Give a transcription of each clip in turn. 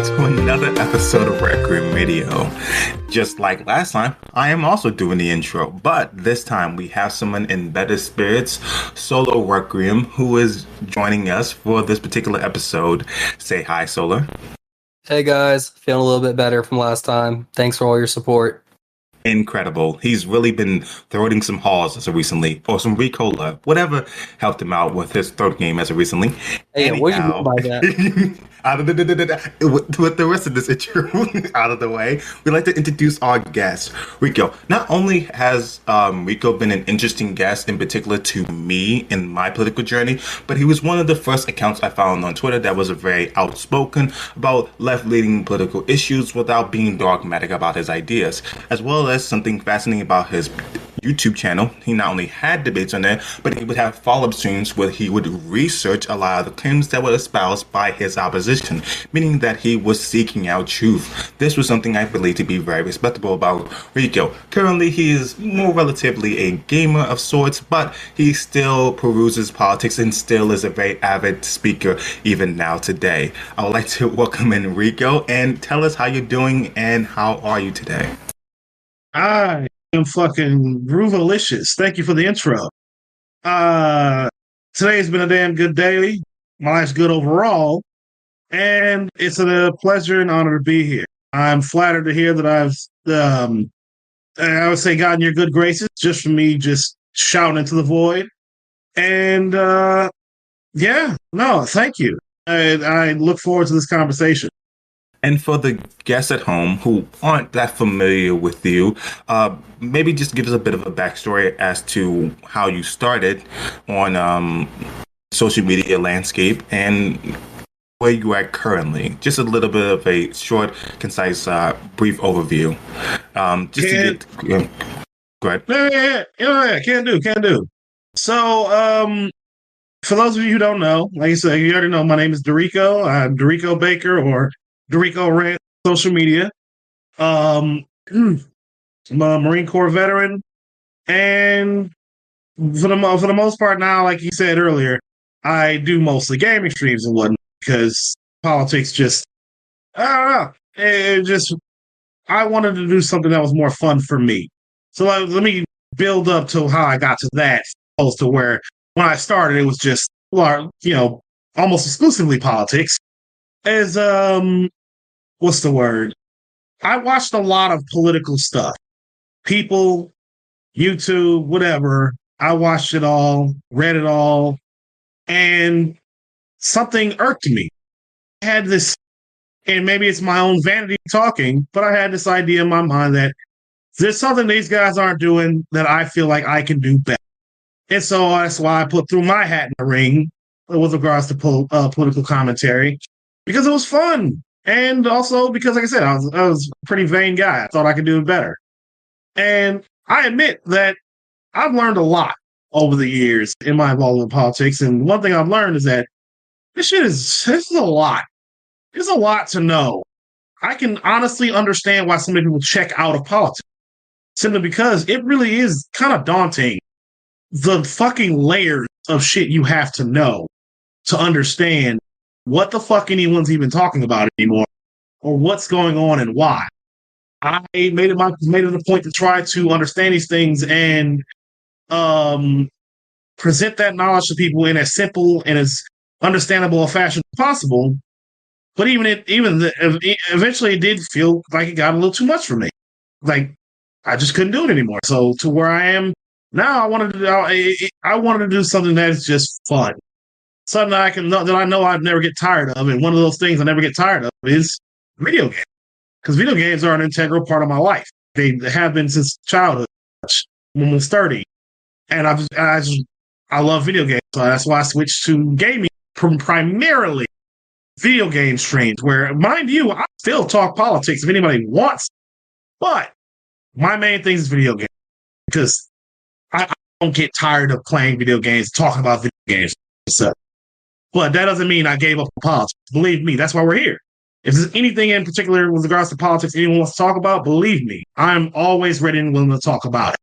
to another episode of Requiem Radio. Just like last time, I am also doing the intro, but this time we have someone in better spirits, Sola Requiem, who is joining us for this particular episode. Say hi, Sola. Hey guys, feeling a little bit better from last time. Thanks for all your support. Incredible. He's really been throating some halls as of recently, or some Ricola, whatever helped him out with his throat game as of recently. Hey, what do you mean by that? With the rest of this intro out of the way, we'd like to introduce our guest, Rico. Not only has Rico been an interesting guest, in particular to me in my political journey, but he was one of the first accounts I found on Twitter that was very outspoken about left-leaning political issues without being dogmatic about his ideas, as well as something fascinating about his YouTube channel. He not only had debates on there, but he would have follow-up streams where he would research a lot of the claims that were espoused by his opposition, meaning that he was seeking out truth. This was something I believe to be very respectable about Rico. Currently, he is more relatively a gamer of sorts, but he still peruses politics and still is a very avid speaker even now today. I would like to welcome in Rico and tell us how you're doing and how are you today? I am fucking groovalicious. Thank you for the intro. Today's been a damn good day. My life's good overall. And it's a pleasure and honor to be here. I'm flattered to hear that I've, I would say, gotten your good graces just from me just shouting into the void. And, thank you. I look forward to this conversation. And for the guests at home who aren't that familiar with you, maybe just give us a bit of a backstory as to how you started on social media landscape and where you are currently. Just a little bit of a short, concise, brief overview. Go ahead. Yeah, can do. So, for those of you who don't know, like I said, you already know my name is Dorico. I'm Dorico Baker, or Dorico Rant, social media. I'm a Marine Corps veteran, and for the most part now, like you said earlier, I do mostly gaming streams and whatnot because politics just, I don't know, I wanted to do something that was more fun for me. So let me build up to how I got to that, opposed to where when I started, it was just, almost exclusively politics. As what's the word? I watched a lot of political stuff. People, YouTube, whatever. I watched it all, read it all, and something irked me. I had this, and maybe it's my own vanity talking, but I had this idea in my mind that there's something these guys aren't doing that I feel like I can do better. And so that's why I threw my hat in the ring with regards to political commentary, because it was fun. And also because, like I said, I was a pretty vain guy. I thought I could do it better. And I admit that I've learned a lot over the years in my involvement in politics. And one thing I've learned is that this is a lot. It's a lot to know. I can honestly understand why so many people check out of politics, simply because it really is kind of daunting. The fucking layers of shit you have to know to understand what the fuck anyone's even talking about anymore, or what's going on and why. I made it a point to try to understand these things and present that knowledge to people in as simple and as understandable a fashion as possible. But eventually it did feel like it got a little too much for me. Like I just couldn't do it anymore. So to where I am now, I wanted to do something that is just fun. Something that I know I'd never get tired of. And one of those things I never get tired of is video games. Because video games are an integral part of my life. They have been since childhood, when I was 30. And I love video games. So that's why I switched to gaming, primarily video game streams, where, mind you, I still talk politics if anybody wants. But my main thing is video games. Because I don't get tired of playing video games, talking about video games. So, but that doesn't mean I gave up on politics. Believe me, that's why we're here. If there's anything in particular with regards to politics anyone wants to talk about, believe me, I'm always ready and willing to talk about it.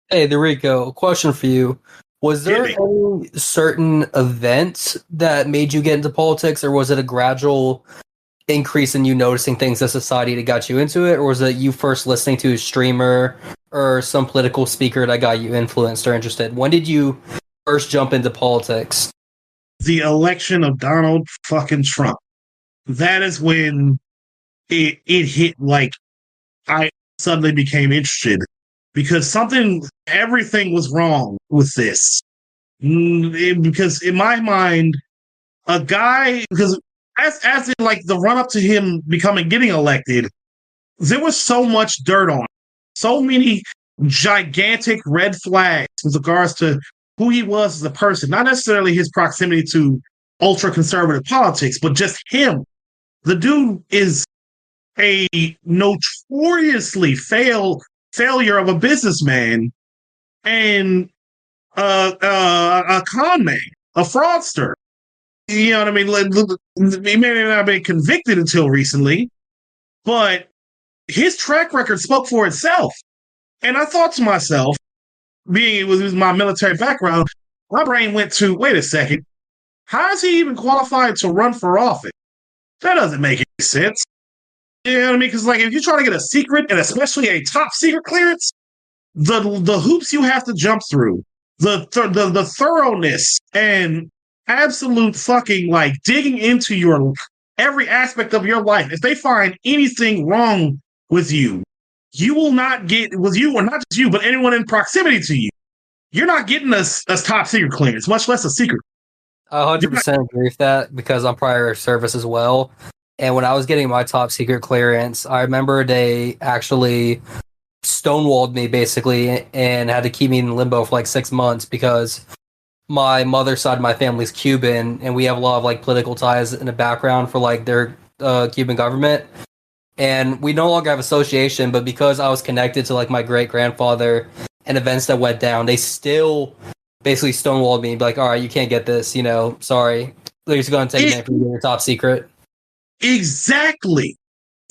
Hey, Dorico, question for you. Was there any certain events that made you get into politics, or was it a gradual increase in you noticing things in society that got you into it, or was it you first listening to a streamer or some political speaker that got you influenced or interested? When did you first jump into politics? The election of Donald fucking Trump. That is when it hit, like, I suddenly became interested because everything was wrong with this. Because in my mind, because as in like the run up to him getting elected, there was so much dirt on him. So many gigantic red flags with regards to who he was as a person, not necessarily his proximity to ultra conservative politics, but just him. The dude is a notoriously failure of a businessman and a con man, a fraudster. You know what I mean? He may not have been convicted until recently, but his track record spoke for itself. And I thought to myself, being it was my military background, my brain went to, wait a second, how is he even qualified to run for office? That doesn't make any sense. You know what I mean? Because like if you're trying to get a secret, and especially a top secret clearance, the hoops you have to jump through, the thoroughness and absolute fucking like digging into your every aspect of your life. If they find anything wrong with you, you will not get with you, or not just you, but anyone in proximity to you. You're not getting a top secret clearance, much less a secret. I 100% agree with that because I'm prior service as well. And when I was getting my top secret clearance, I remember they actually stonewalled me basically and had to keep me in limbo for like 6 months because my mother's side of my family's Cuban and we have a lot of like political ties in the background for like their Cuban government. And we no longer have association, but because I was connected to like my great grandfather and events that went down, they still basically stonewalled me, be like, all right, you can't get this, sorry. They're just going to take it from your top secret. Exactly.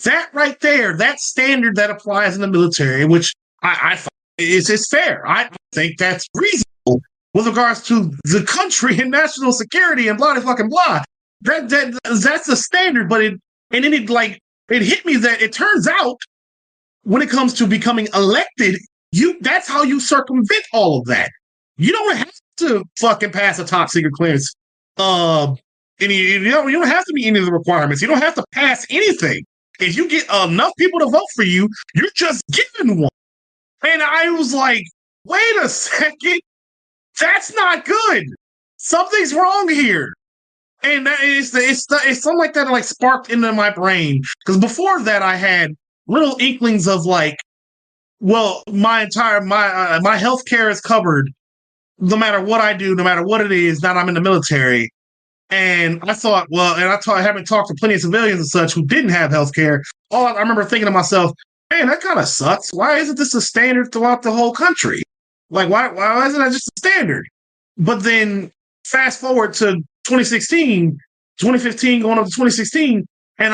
That right there, that standard that applies in the military, which I find is fair. I think that's reasonable with regards to the country and national security and blah, fucking blah. That's the standard, but it hit me that it turns out when it comes to becoming elected, that's how you circumvent all of that. You don't have to fucking pass a top secret clearance. You don't have to meet any of the requirements. You don't have to pass anything. If you get enough people to vote for you, you're just given one. And I was like, wait a second, that's not good. Something's wrong here. And it's something like that like sparked into my brain. Because before that, I had little inklings of like, well, my healthcare is covered no matter what I do, no matter what it is, now I'm in the military. And I thought, I haven't talked to plenty of civilians and such who didn't have healthcare. I remember thinking to myself, man, that kind of sucks. Why isn't this a standard throughout the whole country? Like, why isn't that just a standard? But then fast forward to 2015 going up to 2016, and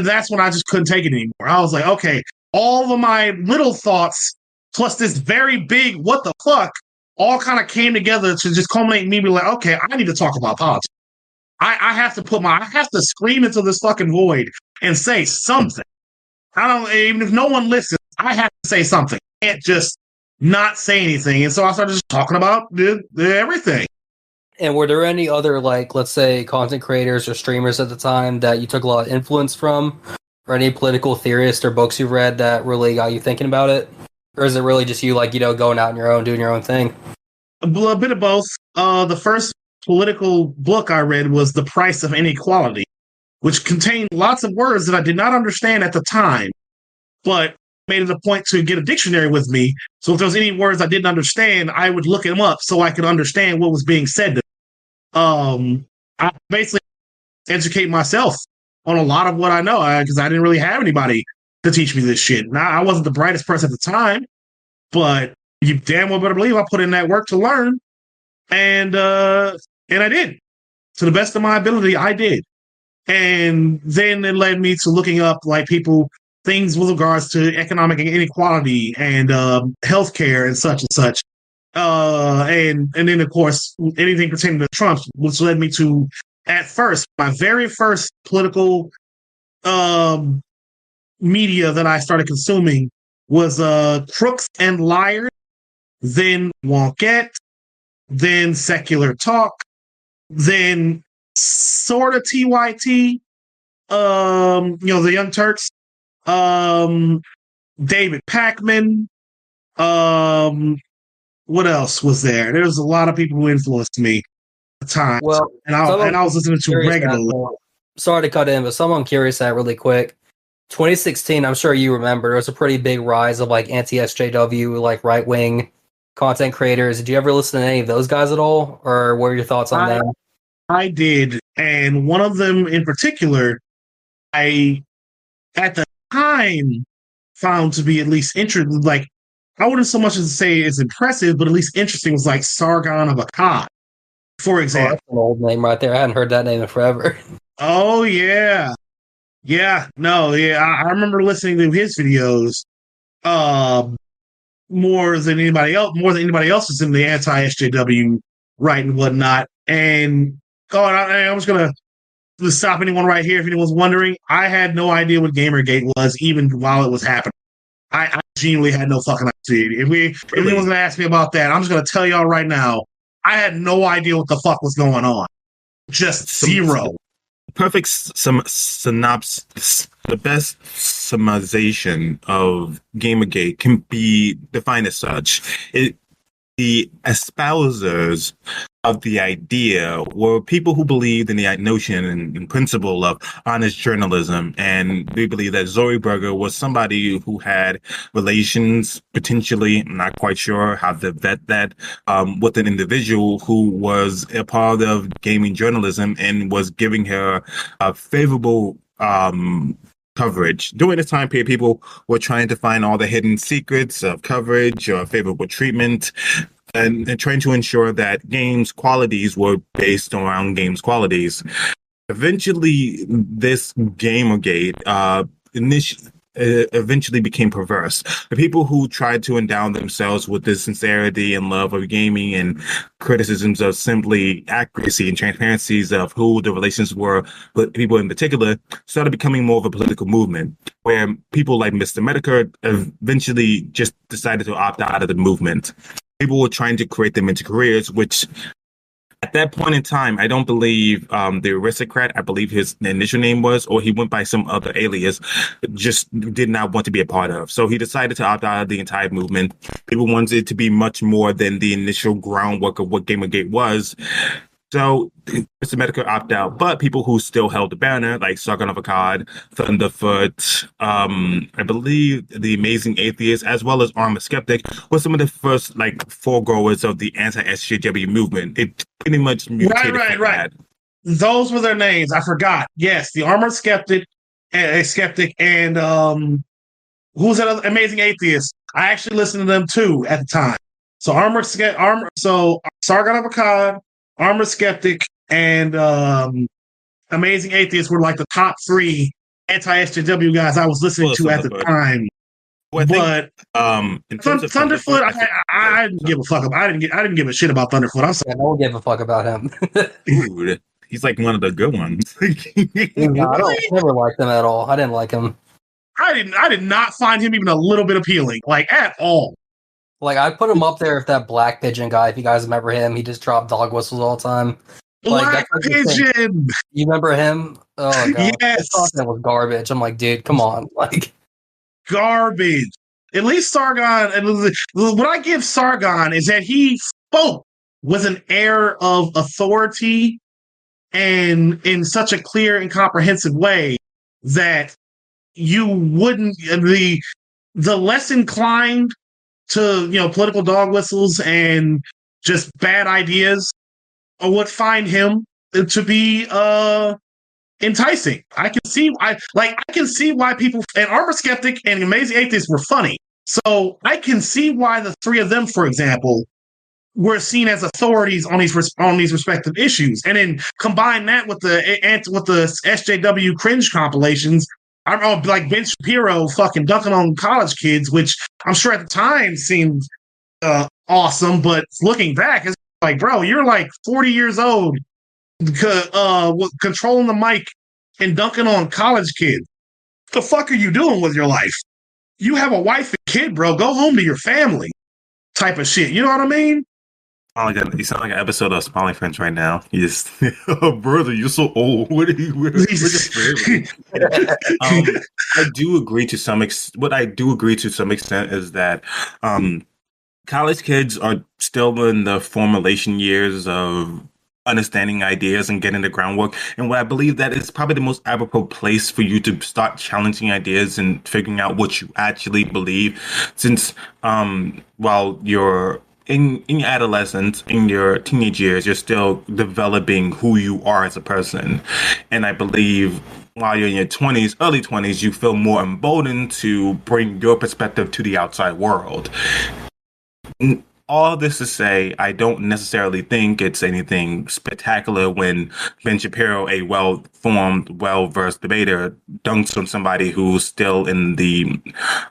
that's when I just couldn't take it anymore. I was like, okay, all of my little thoughts plus this very big what the fuck all kind of came together to just culminate in me being like, okay, I need to talk about politics. I have to scream into this fucking void and say something. Even if no one listens, I have to say something. I can't just not say anything. And so I started just talking about everything. And were there any other, like, let's say, content creators or streamers at the time that you took a lot of influence from? Or any political theorists or books you've read that really got you thinking about it? Or is it really just you, like, going out on your own, doing your own thing? A bit of both. The first political book I read was The Price of Inequality, which contained lots of words that I did not understand at the time, but made it a point to get a dictionary with me. So if there was any words I didn't understand, I would look them up so I could understand what was being said to me. I basically educate myself on a lot of what I know because I didn't really have anybody to teach me this shit. Now, I wasn't the brightest person at the time, but you damn well better believe I put in that work to learn. And I did. To the best of my ability, I did. And then it led me to looking up like things with regards to economic inequality and healthcare and such. And then, of course, anything pertaining to Trump, which led me to, at first, my very first political media that I started consuming was Crooks and Liars, then Wonkette, then Secular Talk, then sort of TYT, the Young Turks, David Packman, what else was there? There was a lot of people who influenced me at the time. Well, and I was listening to regularly. Sorry to cut in, but someone curious that really quick. 2016, I'm sure you remember, there was a pretty big rise of like anti-SJW, like right-wing content creators. Did you ever listen to any of those guys at all? Or what are your thoughts on them? I did. And one of them in particular, I, at the time, found to be at least interesting. Like, I wouldn't so much as say it's impressive, but at least interesting was like Sargon of Akkad, for example. That's an old name right there. I hadn't heard that name in forever. Oh, yeah. Yeah, no, yeah. I remember listening to his videos more than anybody else was in the anti-SJW right and whatnot. And I'm just gonna stop anyone right here if anyone's wondering. I had no idea what Gamergate was even while it was happening. I genuinely had no fucking idea. If anyone's gonna ask me about that, I'm just gonna tell y'all right now, I had no idea what the fuck was going on. Just zero. Perfect synopsis. The best summarization of Gamergate can be defined as such. The espousers of the idea were people who believed in the notion and principle of honest journalism, and they believed that Zoe Berger was somebody who had relations, potentially, I'm not quite sure how to vet that, with an individual who was a part of gaming journalism and was giving her a favorable coverage. During this time period, people were trying to find all the hidden secrets of coverage or favorable treatment, and trying to ensure that games qualities were based around games qualities. Eventually, this Gamergate eventually became perverse. The people who tried to endow themselves with the sincerity and love of gaming and criticisms of simply accuracy and transparencies of who the relations were with people in particular started becoming more of a political movement, where people like Mr. Medicare eventually just decided to opt out of the movement. People were trying to create them into careers, which at that point in time, I don't believe the aristocrat, I believe his initial name was, or he went by some other alias, just did not want to be a part of. So he decided to opt out of the entire movement. People wanted it to be much more than the initial groundwork of what Gamergate was. So Mr. Medicare opted out, but people who still held the banner, like Sargon of Akkad, Thunderfoot, I believe the Amazing Atheist, as well as Armor Skeptic, were some of the first foregoers of the anti-SJW movement. It pretty much mutated from that. Those were their names. I forgot. Yes, the Armor Skeptic, and who was that other Amazing Atheist? I actually listened to them too at the time. So Sargon of Akkad, Armor Skeptic, and Amazing Atheist were like the top three anti-SJW guys I was listening to at the time. Well, but Thunderfoot, I didn't give a fuck about. I didn't give a shit about Thunderfoot. I'm sorry. I don't give a fuck about him. Dude, he's like one of the good ones. I never liked him at all. I didn't like him. I did not find him even a little bit appealing, at all. I put him up there with that Black Pigeon guy. If you guys remember him, he just dropped dog whistles all the time. Black Pigeon! You remember him? Oh, God. Yes! That was garbage. I'm like, dude, come on. Garbage. At least Sargon, and what I give Sargon is that he spoke with an air of authority and in such a clear and comprehensive way that you wouldn't, the less inclined to political dog whistles and just bad ideas would find him to be enticing. I can see why people, and Armor Skeptic and Amazing Atheist were funny. So I can see why the three of them, for example, were seen as authorities on these respective issues. And then combine that with the SJW cringe compilations. I remember like Ben Shapiro fucking dunking on college kids, which I'm sure at the time seemed awesome, but looking back, it's like, bro, you're like 40 years old, controlling the mic and dunking on college kids. The fuck are you doing with your life? You have a wife and kid, bro. Go home to your family. Type of shit. You know what I mean? Oh my God, you sound like an episode of Smiling Friends right now. You just, oh, brother, you're so old. What are you? Where's your family? I do agree to some what I do agree to some extent is that college kids are still in the formulation years of understanding ideas and getting the groundwork. And what I believe that is probably the most apropos place for you to start challenging ideas and figuring out what you actually believe. Since while you're in your adolescence, in your teenage years, you're still developing who you are as a person. And I believe while you're in your 20s, early 20s, you feel more emboldened to bring your perspective to the outside world. All this to say, I don't necessarily think it's anything spectacular when Ben Shapiro, a well-formed, well-versed debater, dunks on somebody who's still in the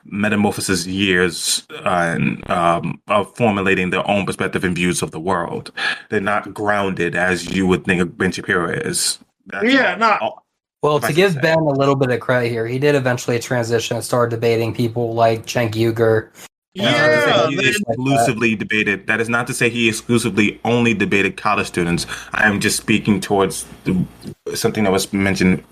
metamorphosis years of formulating their own perspective and views of the world. They're not grounded as you would think Ben Shapiro is. Well, to give Ben a little bit of credit here, he did eventually transition and start debating people like Cenk Uygur. Exclusively debated. That is not to say he exclusively only debated college students. I am just speaking towards something that was mentioned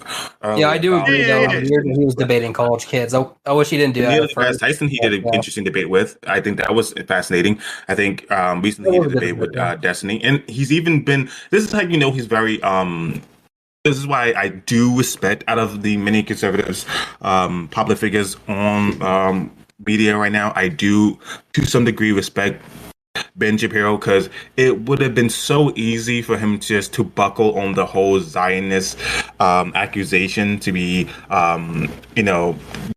earlier. Yeah, I do agree. He was debating college kids. I wish he didn't do that. Neil deGrasse Tyson, he did an interesting debate with. I think that was fascinating. I think recently he did a debate with Destiny, and he's even been. This is how you know he's very. This is why I do respect out of the many conservatives, popular figures on media right now. I do, to some degree, respect Ben Shapiro because it would have been so easy for him just to buckle on the whole Zionist accusation, to be,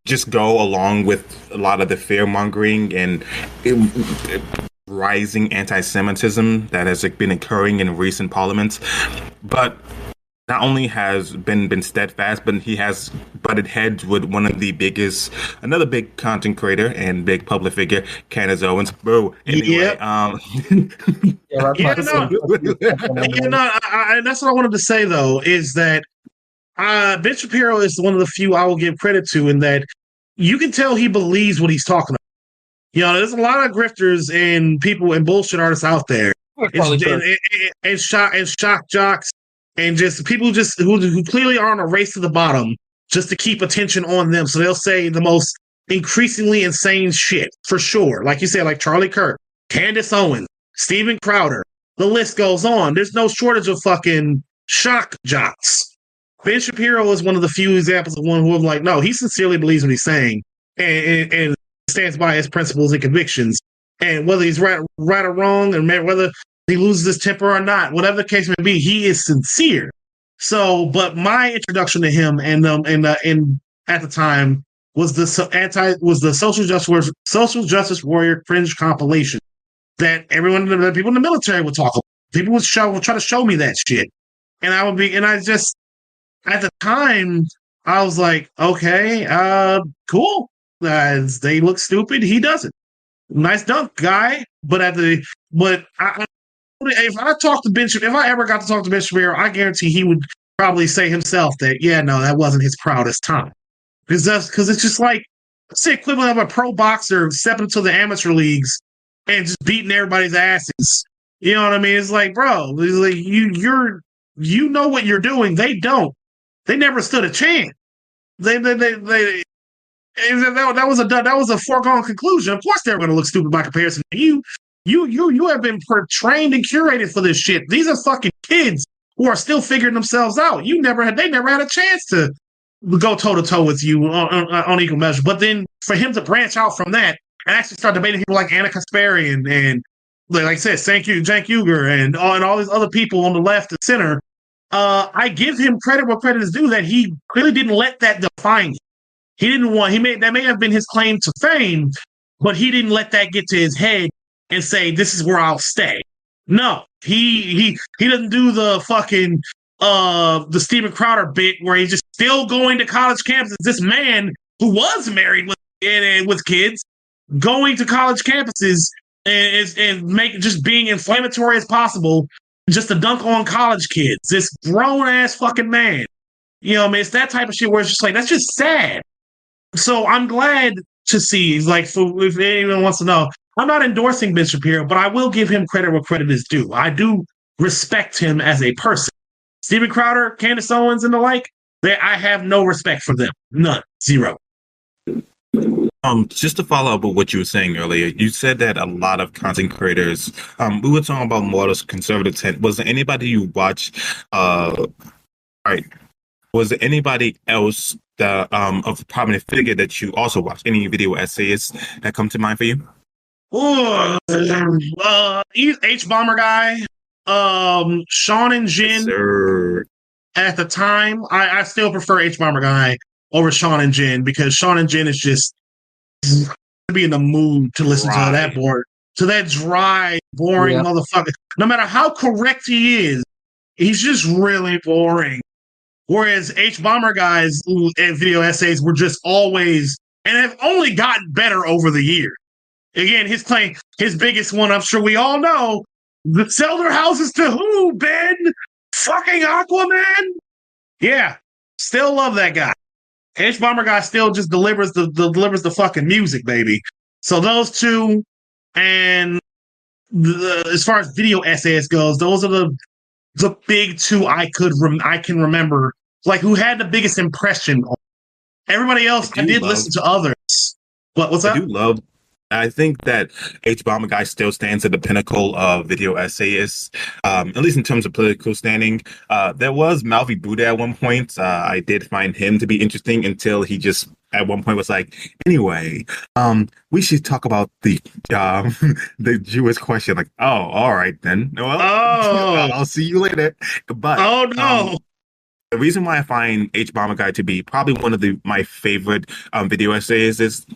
just go along with a lot of the fear mongering and rising anti-Semitism that has been occurring in recent parliaments, but. Not only has been steadfast, but he has butted heads with one of the biggest, another big content creator and big public figure, Candace Owens. Bro, anyway, and that's what I wanted to say though, is that Ben Shapiro is one of the few I will give credit to in that you can tell he believes what he's talking about. There's a lot of grifters and people and bullshit artists out there, and shock jocks. And just people who clearly are on a race to the bottom just to keep attention on them. So they'll say the most increasingly insane shit, for sure. Like you said, like Charlie Kirk, Candace Owens, Steven Crowder. The list goes on. There's no shortage of fucking shock jocks. Ben Shapiro is one of the few examples of one who I'm like, no, he sincerely believes what he's saying and stands by his principles and convictions. And whether he's right or wrong, and whether he loses his temper or not, whatever the case may be, he is sincere. So, but my introduction to him and at the time was the social justice warrior fringe compilation that that people in the military would talk about. People would try to show me that shit, and I just at the time I was like, okay, cool. They look stupid. He doesn't. Nice dunk, guy. If I ever got to talk to Ben Shapiro, I guarantee he would probably say himself that, yeah, no, that wasn't his proudest time. Because it's just like, it's the equivalent of a pro boxer stepping into the amateur leagues and just beating everybody's asses. You know what I mean? It's like, bro, it's like you know what you're doing. They don't. They never stood a chance. That was a foregone conclusion. Of course, they're going to look stupid by comparison to you. You have been trained and curated for this shit. These are fucking kids who are still figuring themselves out. They never had a chance to go toe to toe with you on equal measure. But then for him to branch out from that and actually start debating people like Anna Kasparian and like I said, Cenk Uygur and all these other people on the left and center, I give him credit where credit is due that he clearly didn't let that define him. That may have been his claim to fame, but he didn't let that get to his head and say, this is where I'll stay. No, he doesn't do the fucking the Steven Crowder bit where he's just still going to college campuses. This man who was married with kids going to college campuses and just being inflammatory as possible just to dunk on college kids. This grown ass fucking man. You know what I mean? It's that type of shit where it's just like, that's just sad. So I'm glad to see, like, if anyone wants to know, I'm not endorsing Ben Shapiro, but I will give him credit where credit is due. I do respect him as a person. Steven Crowder, Candace Owens, and the like, I have no respect for them. None. Zero. Just to follow up with what you were saying earlier, you said that a lot of content creators, we were talking about more of conservative tent. Was there anybody you watched, right? Was there anybody else that, of a prominent figure that you also watched? Any video essayists that come to mind for you? H Bomber guy, Sean and Jin. Yes, at the time, I still prefer H Bomber guy over Sean and Jin because Sean and Jin is just to be in the mood to listen to that dry, boring motherfucker. No matter how correct he is, he's just really boring. Whereas H Bomber guys video essays were just always and have only gotten better over the years. Again, his biggest one, I'm sure we all know, sell their houses to who, Ben? Fucking Aquaman? Yeah, still love that guy. H Bomber guy still just delivers the fucking music, baby. So those two, and as far as video essays goes, those are the big two I can remember, like who had the biggest impression on. Everybody else, I did listen to others. But what's up? I think that H Bomber guy still stands at the pinnacle of video essayists, at least in terms of political standing. There was Malvi Buddha at one point. I did find him to be interesting until he just at one point was like, anyway, we should talk about the the Jewish question. Like, oh, all right then. Well, I'll see you later. But oh no. The reason why I find H Bomber Guy to be probably one of my favorite video essays is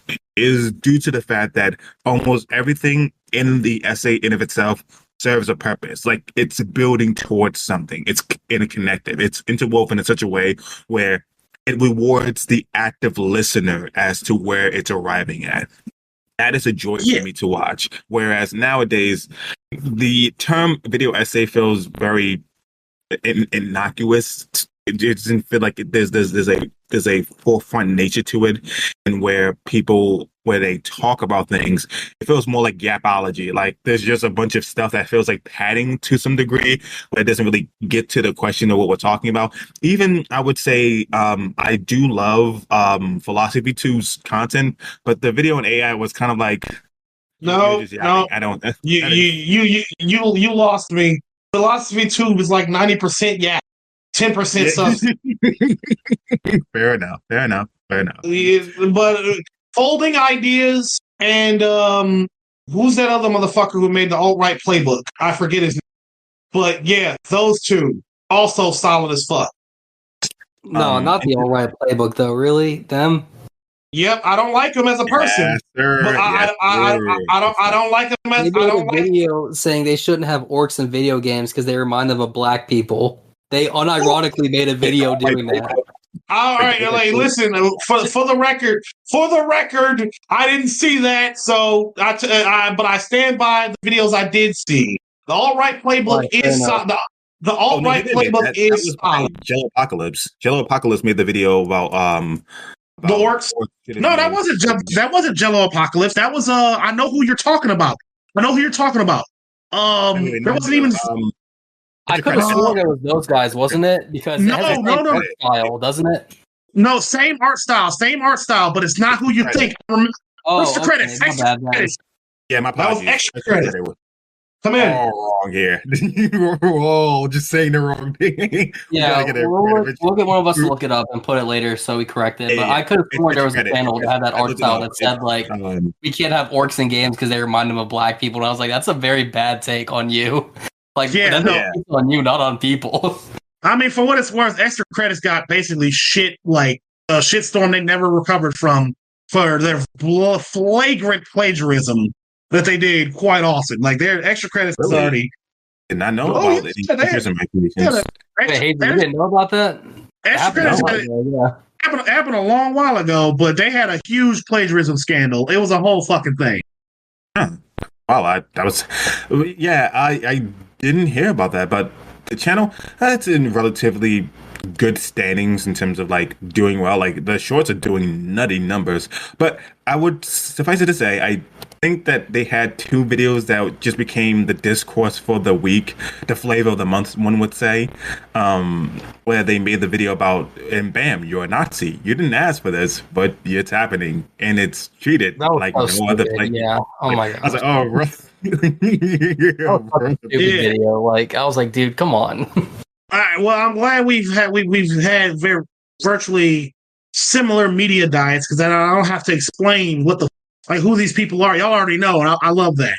due to the fact that almost everything in the essay in of itself serves a purpose. Like it's building towards something. It's interconnected. It's interwoven in such a way where it rewards the active listener as to where it's arriving at. That is a joy for me to watch. Whereas nowadays, the term video essay feels very innocuous. It doesn't feel like there's a forefront nature to it, and where they talk about things, it feels more like gapology. Like there's just a bunch of stuff that feels like padding to some degree, but it doesn't really get to the question of what we're talking about. Even I would say I do love Philosophy 2's content, but the video and AI was kind of like no, I don't. You lost me. Philosophy 2 was like 90% 10% substance. Fair enough. But folding ideas and who's that other motherfucker who made the alt-right playbook? I forget his name. But yeah, those two also solid as fuck. No, not the alt-right playbook though. Really, them? Yep, I don't like him as a person. Yes, sir. But I don't like him as. They made a video saying they shouldn't have orcs in video games because they remind them of black people. They unironically made a video doing that. All right, LA. Listen, for the record, I didn't see that. So, but I stand by the videos I did see. The alt-right playbook is the alt-right playbook is Jello Apocalypse. Jello Apocalypse made the video about the orcs. No, that wasn't Jello Apocalypse. That was I know who you're talking about. There wasn't even. I could have sworn it was those guys, wasn't it? Because it has the same art style, doesn't it? No, same art style, but it's not who you think. Extra credits. Extra credits. Yeah, my apologies. That was extra credits. Come in. Wrong here. Whoa, just saying the wrong thing. Yeah, we'll get one of us to look it up and put it later so we correct it. But I could have sworn there was a panel that had that art style that said, like, we can't have orcs in games because they remind them of black people. And I was like, that's a very bad take on you. Like, that's on you, not on people. I mean, for what it's worth, extra credits got basically shit, like a shitstorm they never recovered from for their flagrant plagiarism that they did. Quite awesome. Like their extra credits is already. Did not know about it. Hey, you didn't know about that? Extra credits happened a long while ago, but they had a huge plagiarism scandal. It was a whole fucking thing. Huh. Wow, I didn't hear about that, but the channel, it's in relatively good standings in terms of like doing well. Like the shorts are doing nutty numbers, but I would suffice it to say, I think that they had two videos that just became the discourse for the week, the flavor of the month, one would say, where they made the video about, and bam, you're a Nazi. You didn't ask for this, but it's happening, and it's treated That was like so no other stupid. place. Yeah. Oh my I was god. like, oh, bro. That was such a stupid Yeah. video. Like I was like, dude, come on. All right, well, I'm glad we've had virtually similar media diets because then I don't have to explain who these people are. Y'all already know, and I love that.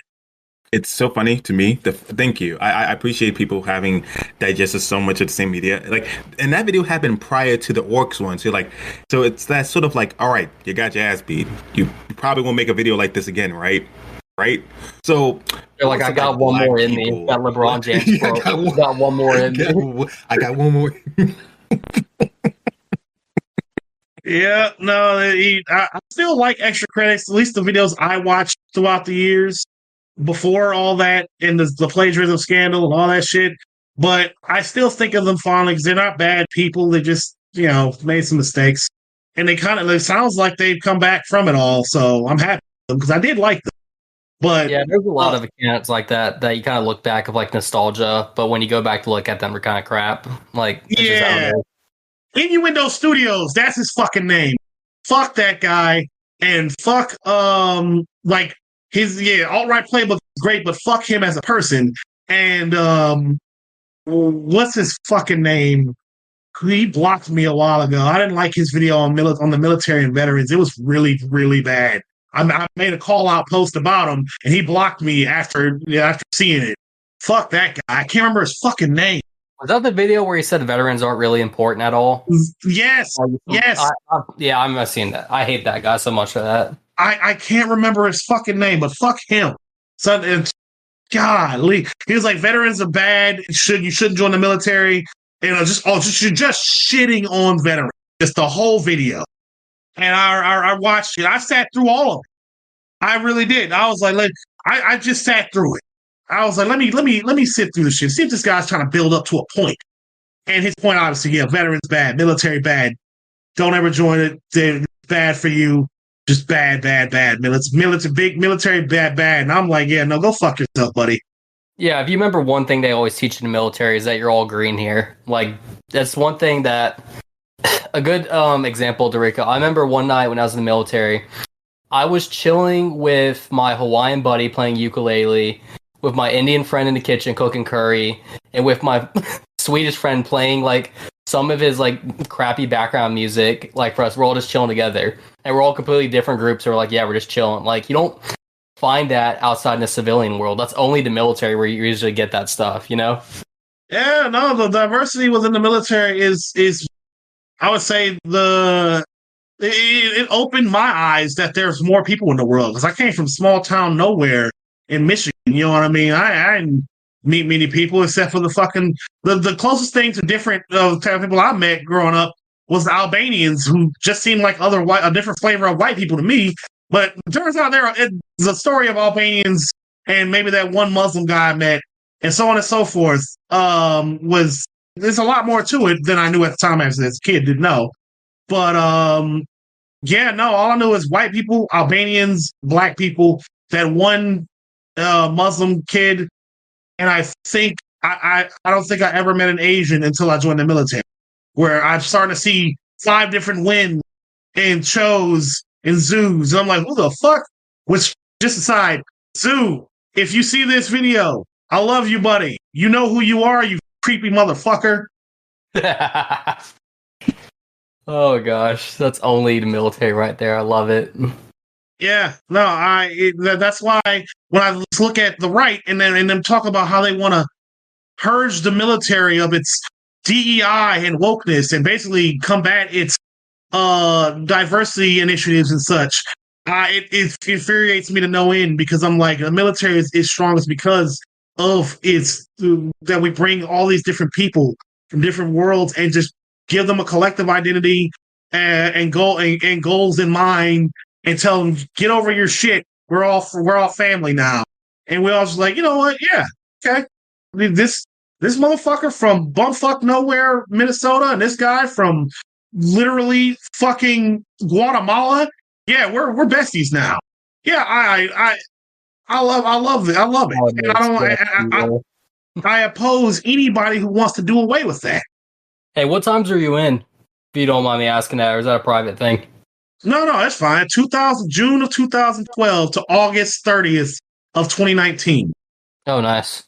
It's so funny to me. Thank you. I appreciate people having digested so much of the same media. Like, and that video happened prior to the orcs one. So it's that sort of like, all right, you got your ass beat. You probably won't make a video like this again, right? Right. So They're like, I got one more in me. Got LeBron James. Bro. I got one more in me. I got one more. Yeah, no, I still like extra credits. At least the videos I watched throughout the years before all that and the plagiarism scandal and all that shit. But I still think of them fondly because they're not bad people. They just, made some mistakes. And it sounds like they've come back from it all. So I'm happy because I did like them. But yeah, there's a lot of accounts like that you kind of look back of like nostalgia, but when you go back to look at them, they're kind of crap. Like, yeah, Innuendo Studios, that's his fucking name. Fuck that guy, and fuck like his alt-right playbook is great, but fuck him as a person. And what's his fucking name? He blocked me a while ago. I didn't like his video on the military and veterans. It was really, really bad. I made a call-out post about him, and he blocked me after seeing it. Fuck that guy. I can't remember his fucking name. Was that the video where he said veterans aren't really important at all? Yes. Yes. I'm not seeing that. I hate that guy so much for that. I can't remember his fucking name, but fuck him. So, golly. He was like, veterans are bad. You shouldn't join the military. You're just shitting on veterans. Just the whole video. And I watched it. I sat through all of it. I really did. I was like, I just sat through it. I was like, let me sit through this shit. See if this guy's trying to build up to a point. And his point, obviously, veterans bad, military bad. Don't ever join it. They're bad for you. Just bad. Military bad. And I'm like, yeah, no, go fuck yourself, buddy. Yeah, if you remember one thing they always teach in the military is that you're all green here. Like, that's one thing that a good example, Dorico. I remember one night when I was in the military, I was chilling with my Hawaiian buddy playing ukulele, with my Indian friend in the kitchen cooking curry, and with my Swedish friend playing like some of his like crappy background music. Like for us, we're all just chilling together, and we're all completely different groups. So we're like, yeah, we're just chilling. Like you don't find that outside in the civilian world. That's only the military where you usually get that stuff. Yeah, no, the diversity within the military is I would say it opened my eyes that there's more people in the world because I came from small town nowhere in Michigan. You know what I mean? I didn't meet many people except for the closest thing to different type of people I met growing up was the Albanians who just seemed like a different flavor of white people to me. But it turns out it's a story of Albanians and maybe that one Muslim guy I met and so on and so forth. There's a lot more to it than I knew at the time as a kid, didn't know. But yeah, no, all I knew is white people, Albanians, black people, that one Muslim kid, and I think I don't think I ever met an Asian until I joined the military, where I'm starting to see 5 different wins and shows and zoos. And I'm like, who the fuck? Which, just aside, Zoo, if you see this video, I love you, buddy. You know who you are, you creepy motherfucker. Oh gosh, that's only the military right there. I love it. Yeah, no, that's why when I look at the right and then talk about how they want to purge the military of its DEI and wokeness and basically combat its diversity initiatives and such, it infuriates me to no end because I'm like, the military is strongest because of that we bring all these different people from different worlds and just give them a collective identity and goals in mind and tell them, get over your shit. We're all family now. And we're all just like, you know what? Yeah, okay. This this motherfucker from bumfuck nowhere, Minnesota, and this guy from literally fucking Guatemala. Yeah, we're besties now. Yeah, I love it. I love it. And I oppose anybody who wants to do away with that. Hey, what times are you in? If you don't mind me asking that, or is that a private thing? No, that's fine. June of 2012 to August 30th of 2019. Oh, nice.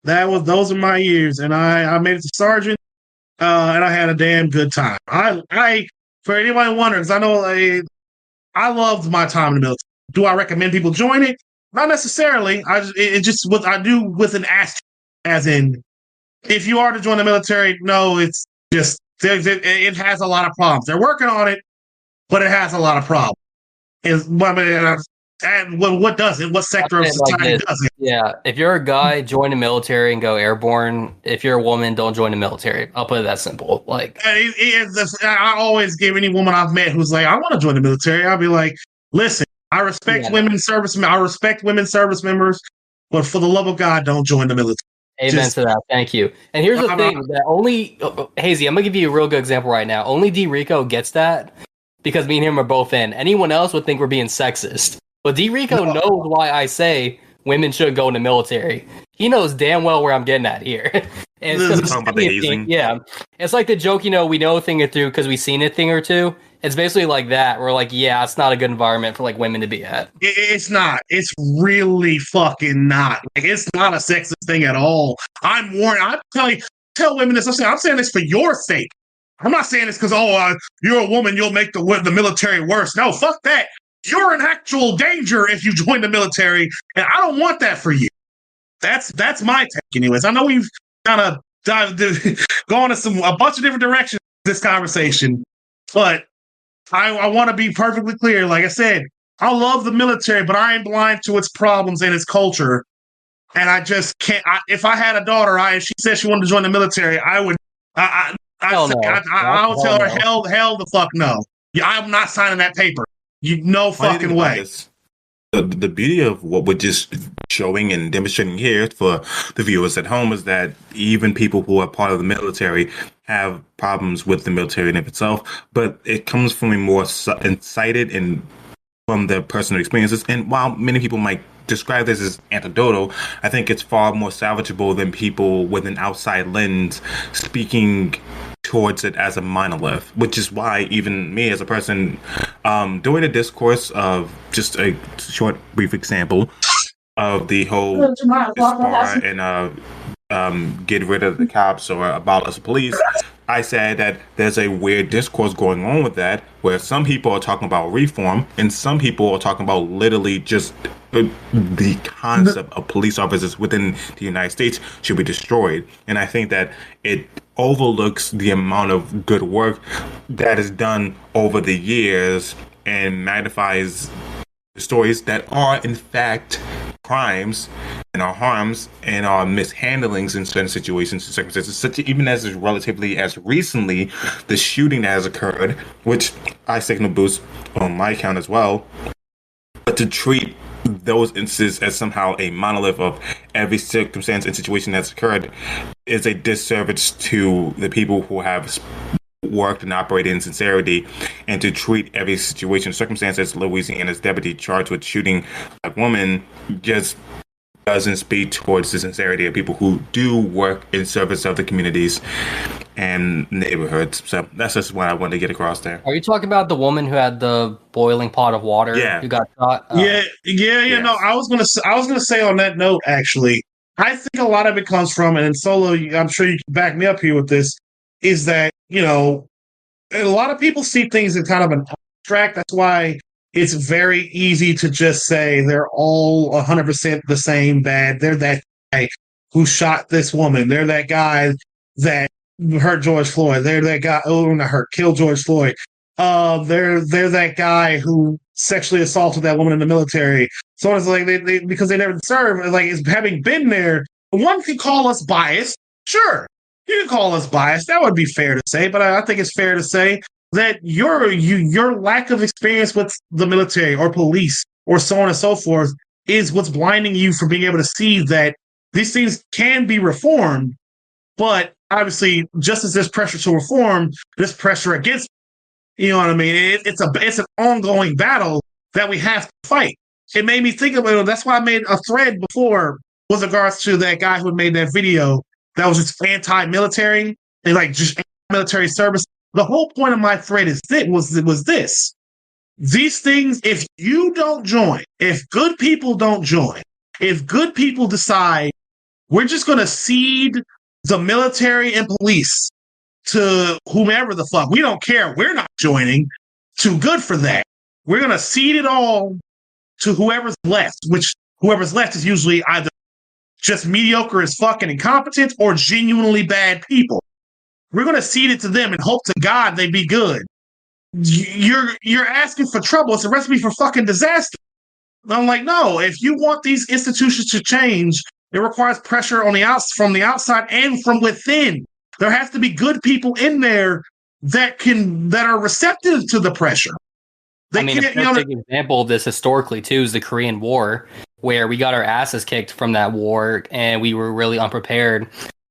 Those are my years, and I made it to sergeant, and I had a damn good time. I for anybody wondering, because I know I loved my time in the military. Do I recommend people join it? Not necessarily. It just what I do with an asterisk, as in, if you are to join the military, no, it's just it has a lot of problems. They're working on it, but it has a lot of problems. And what does it? What sector of society does it? Yeah, if you're a guy, join the military and go airborne. If you're a woman, don't join the military. I'll put it that simple. Like, I always give any woman I've met who's like, I want to join the military. I'll be like, listen, I respect women service members, but for the love of God, don't join the military. Amen to that. Thank you. And here's the thing: that only Hazy, I'm gonna give you a real good example right now. Only D Rico gets that because me and him are both in. Anyone else would think we're being sexist. But D Rico knows why I say women should go in the military. He knows damn well where I'm getting at here. And it's talking about the hazing. Yeah, it's like the joke, we know a thing or two because we've seen a thing or two. It's basically like that. We're like, yeah, it's not a good environment for like women to be at. It's not. It's really fucking not. Like, it's not a sexist thing at all. I'm warning. I'm tell women this. I'm saying this for your sake. I'm not saying this because you're a woman, you'll make the military worse. No, fuck that. You're in actual danger if you join the military, and I don't want that for you. That's my take, anyways. I know we've kind of gone in a bunch of different directions this conversation, but I want to be perfectly clear. Like I said, I love the military, but I ain't blind to its problems and its culture. And I just can't. If I had a daughter, and she said she wanted to join the military, I would. I would tell her, hell the fuck no. Yeah, I'm not signing that paper. No fucking way. The beauty of what we're just showing and demonstrating here for the viewers at home is that even people who are part of the military have problems with the military in of itself, but it comes from a more incited and from their personal experiences. And while many people might describe this as anecdotal, I think it's far more salvageable than people with an outside lens speaking towards it as a monolith, which is why even me as a person, doing a discourse of just a short, brief example of the whole disbar and get rid of the cops or abolish the police, I said that there's a weird discourse going on with that, where some people are talking about reform and some people are talking about literally just the concept of police officers within the United States should be destroyed. And I think that it overlooks the amount of good work that is done over the years and magnifies stories that are in fact crimes and are harms and are mishandlings in certain situations and circumstances, such even as relatively as recently the shooting that has occurred, which I signal boost on my account as well. But to treat those instances as somehow a monolith of every circumstance and situation that's occurred is a disservice to the people who have worked and operated in sincerity, and to treat every situation and circumstance as Louisiana's deputy charged with shooting a woman just doesn't speak towards the sincerity of people who do work in service of the communities and neighborhoods. So that's just what I wanted to get across there. Are you talking about the woman who had the boiling pot of water? Yeah. Who got shot? Yeah. Yes. No, I was gonna say on that note, actually, I think a lot of it comes from, and Solo, I'm sure you can back me up here with this, is that, a lot of people see things as kind of an abstract. That's why it's very easy to just say they're all 100% the same bad. They're that guy who shot this woman. They're that guy that hurt George Floyd. They're that guy, killed George Floyd. They're that guy who sexually assaulted that woman in the military. So it's like they because they never served. Like, it's having been there. One can call us biased, sure. You can call us biased. That would be fair to say, but I think it's fair to say that your lack of experience with the military or police or so on and so forth is what's blinding you from being able to see that these things can be reformed, But obviously, just as there's pressure to reform, there's pressure against. You know what I mean? It's an ongoing battle that we have to fight. It made me think about it. That's why I made a thread before with regards to that guy who made that video that was just anti-military and like just military service. The whole point of my thread was this. These things, if you don't join, if good people don't join, if good people decide we're just going to cede the military and police to whomever the fuck, we don't care, we're not joining, too good for that. We're going to cede it all to whoever's left, which whoever's left is usually either just mediocre as fucking incompetent or genuinely bad people. We're going to cede it to them and hope to God they be good. You're asking for trouble. It's a recipe for fucking disaster. I'm like, no, if you want these institutions to change, it requires pressure on from the outside and from within. There has to be good people in there that are receptive to the pressure. A perfect example of this historically too is the Korean War, where we got our asses kicked from that war and we were really unprepared.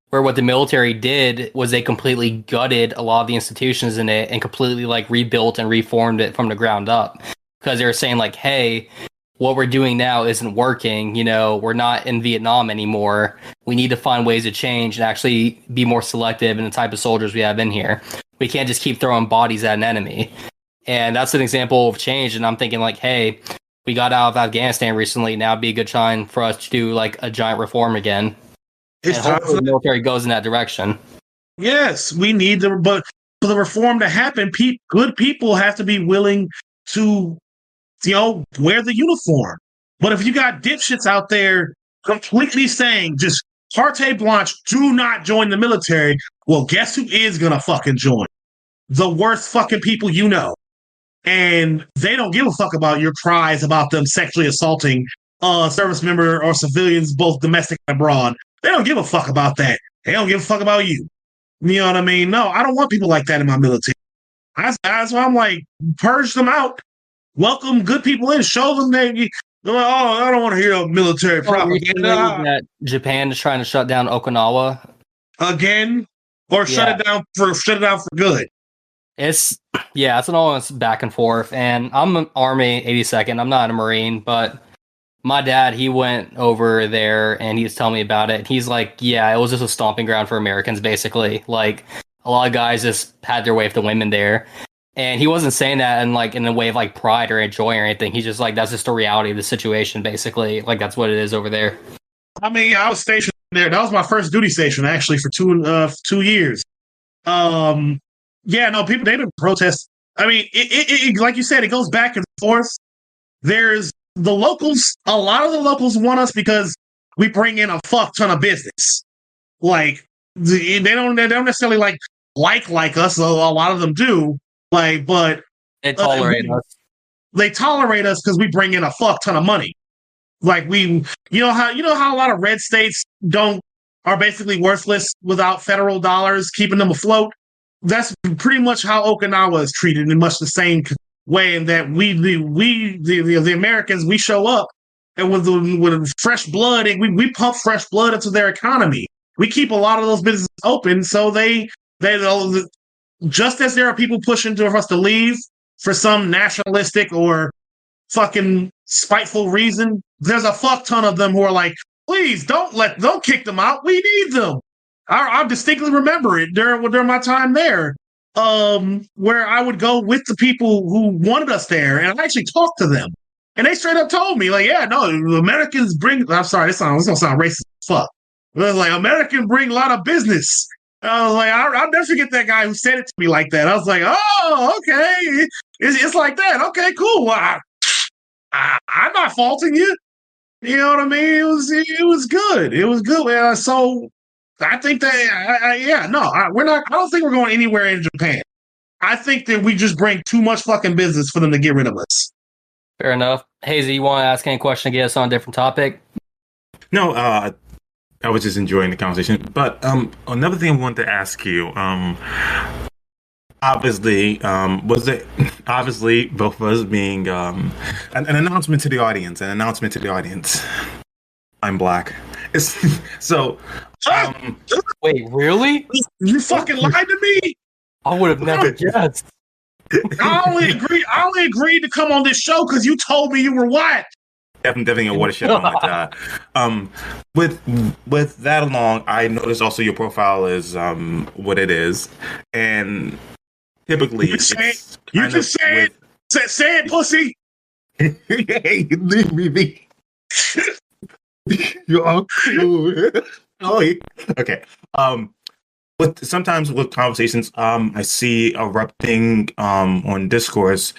Where what the military did was they completely gutted a lot of the institutions in it and completely like rebuilt and reformed it from the ground up, because they were saying like, hey, what we're doing now isn't working. You know, we're not in Vietnam anymore. We need to find ways to change and actually be more selective in the type of soldiers we have in here. We can't just keep throwing bodies at an enemy. And that's an example of change. And I'm thinking like, hey, we got out of Afghanistan recently. Now it'd be a good time for us to do like a giant reform again. And hopefully the military goes in that direction. Yes, we need but for the reform to happen, good people have to be willing to, wear the uniform. But if you got dipshits out there completely saying just carte blanche, do not join the military, well, guess who is gonna fucking join? The worst fucking people you know. And they don't give a fuck about your cries about them sexually assaulting service member or civilians, both domestic and abroad. They don't give a fuck about that. They don't give a fuck about you. You know what I mean? No, I don't want people like that in my military. That's why I'm like, purge them out. Welcome good people in. Show them that I don't want to hear military propaganda. That Japan is trying to shut down Okinawa again, or shut it down for good. It's an almost back and forth. And I'm an Army 82nd. I'm not a Marine, but my dad, he went over there and he was telling me about it. He's like, yeah, it was just a stomping ground for Americans, basically. Like, a lot of guys just had their way with the women there. And he wasn't saying that in a way of like pride or joy or anything. He's just like, that's just the reality of the situation, basically. Like, that's what it is over there. I mean, I was stationed there. That was my first duty station, actually, for 2 years. People, they didn't protest. I mean, it like you said, it goes back and forth. There's the locals. A lot of the locals want us because we bring in a fuck ton of business. Like, they don't necessarily like us. A lot of them do. But they tolerate us. They tolerate us because we bring in a fuck ton of money. Like you know how a lot of red states are basically worthless without federal dollars keeping them afloat. That's pretty much how Okinawa is treated in much the same way. In that the Americans, we show up and with fresh blood, and we pump fresh blood into their economy. We keep a lot of those businesses open, so they just as there are people pushing for us to leave for some nationalistic or fucking spiteful reason, there's a fuck ton of them who are like, please don't kick them out. We need them. I distinctly remember it during my time there, where I would go with the people who wanted us there, and I actually talked to them, and they straight up told me, like, yeah, no, Americans bring. I'm sorry, this gonna sound racist as fuck. It was like, Americans bring a lot of business. I was like, I'll never forget that guy who said it to me like that. I was like, oh, okay, it's like that. Okay, cool. Well, I'm not faulting you. You know what I mean? It was good. It was good. So I think that we're not. I don't think we're going anywhere in Japan. I think that we just bring too much fucking business for them to get rid of us. Fair enough. Hazy, you want to ask any question to get us on a different topic? No, I was just enjoying the conversation. But another thing I wanted to ask you, obviously, was it obviously both of us being an announcement to the audience, I'm black. So, Wait, really? You fucking lied to me. I would have never guessed. I only agreed to come on this show because you told me you were white. Definitely a watershed moment. With that along, I noticed also your profile is what it is, and typically You just say it, pussy. Hey, leave me be. You're cool. Oh, okay. Sometimes with conversations, I see erupting on discourse,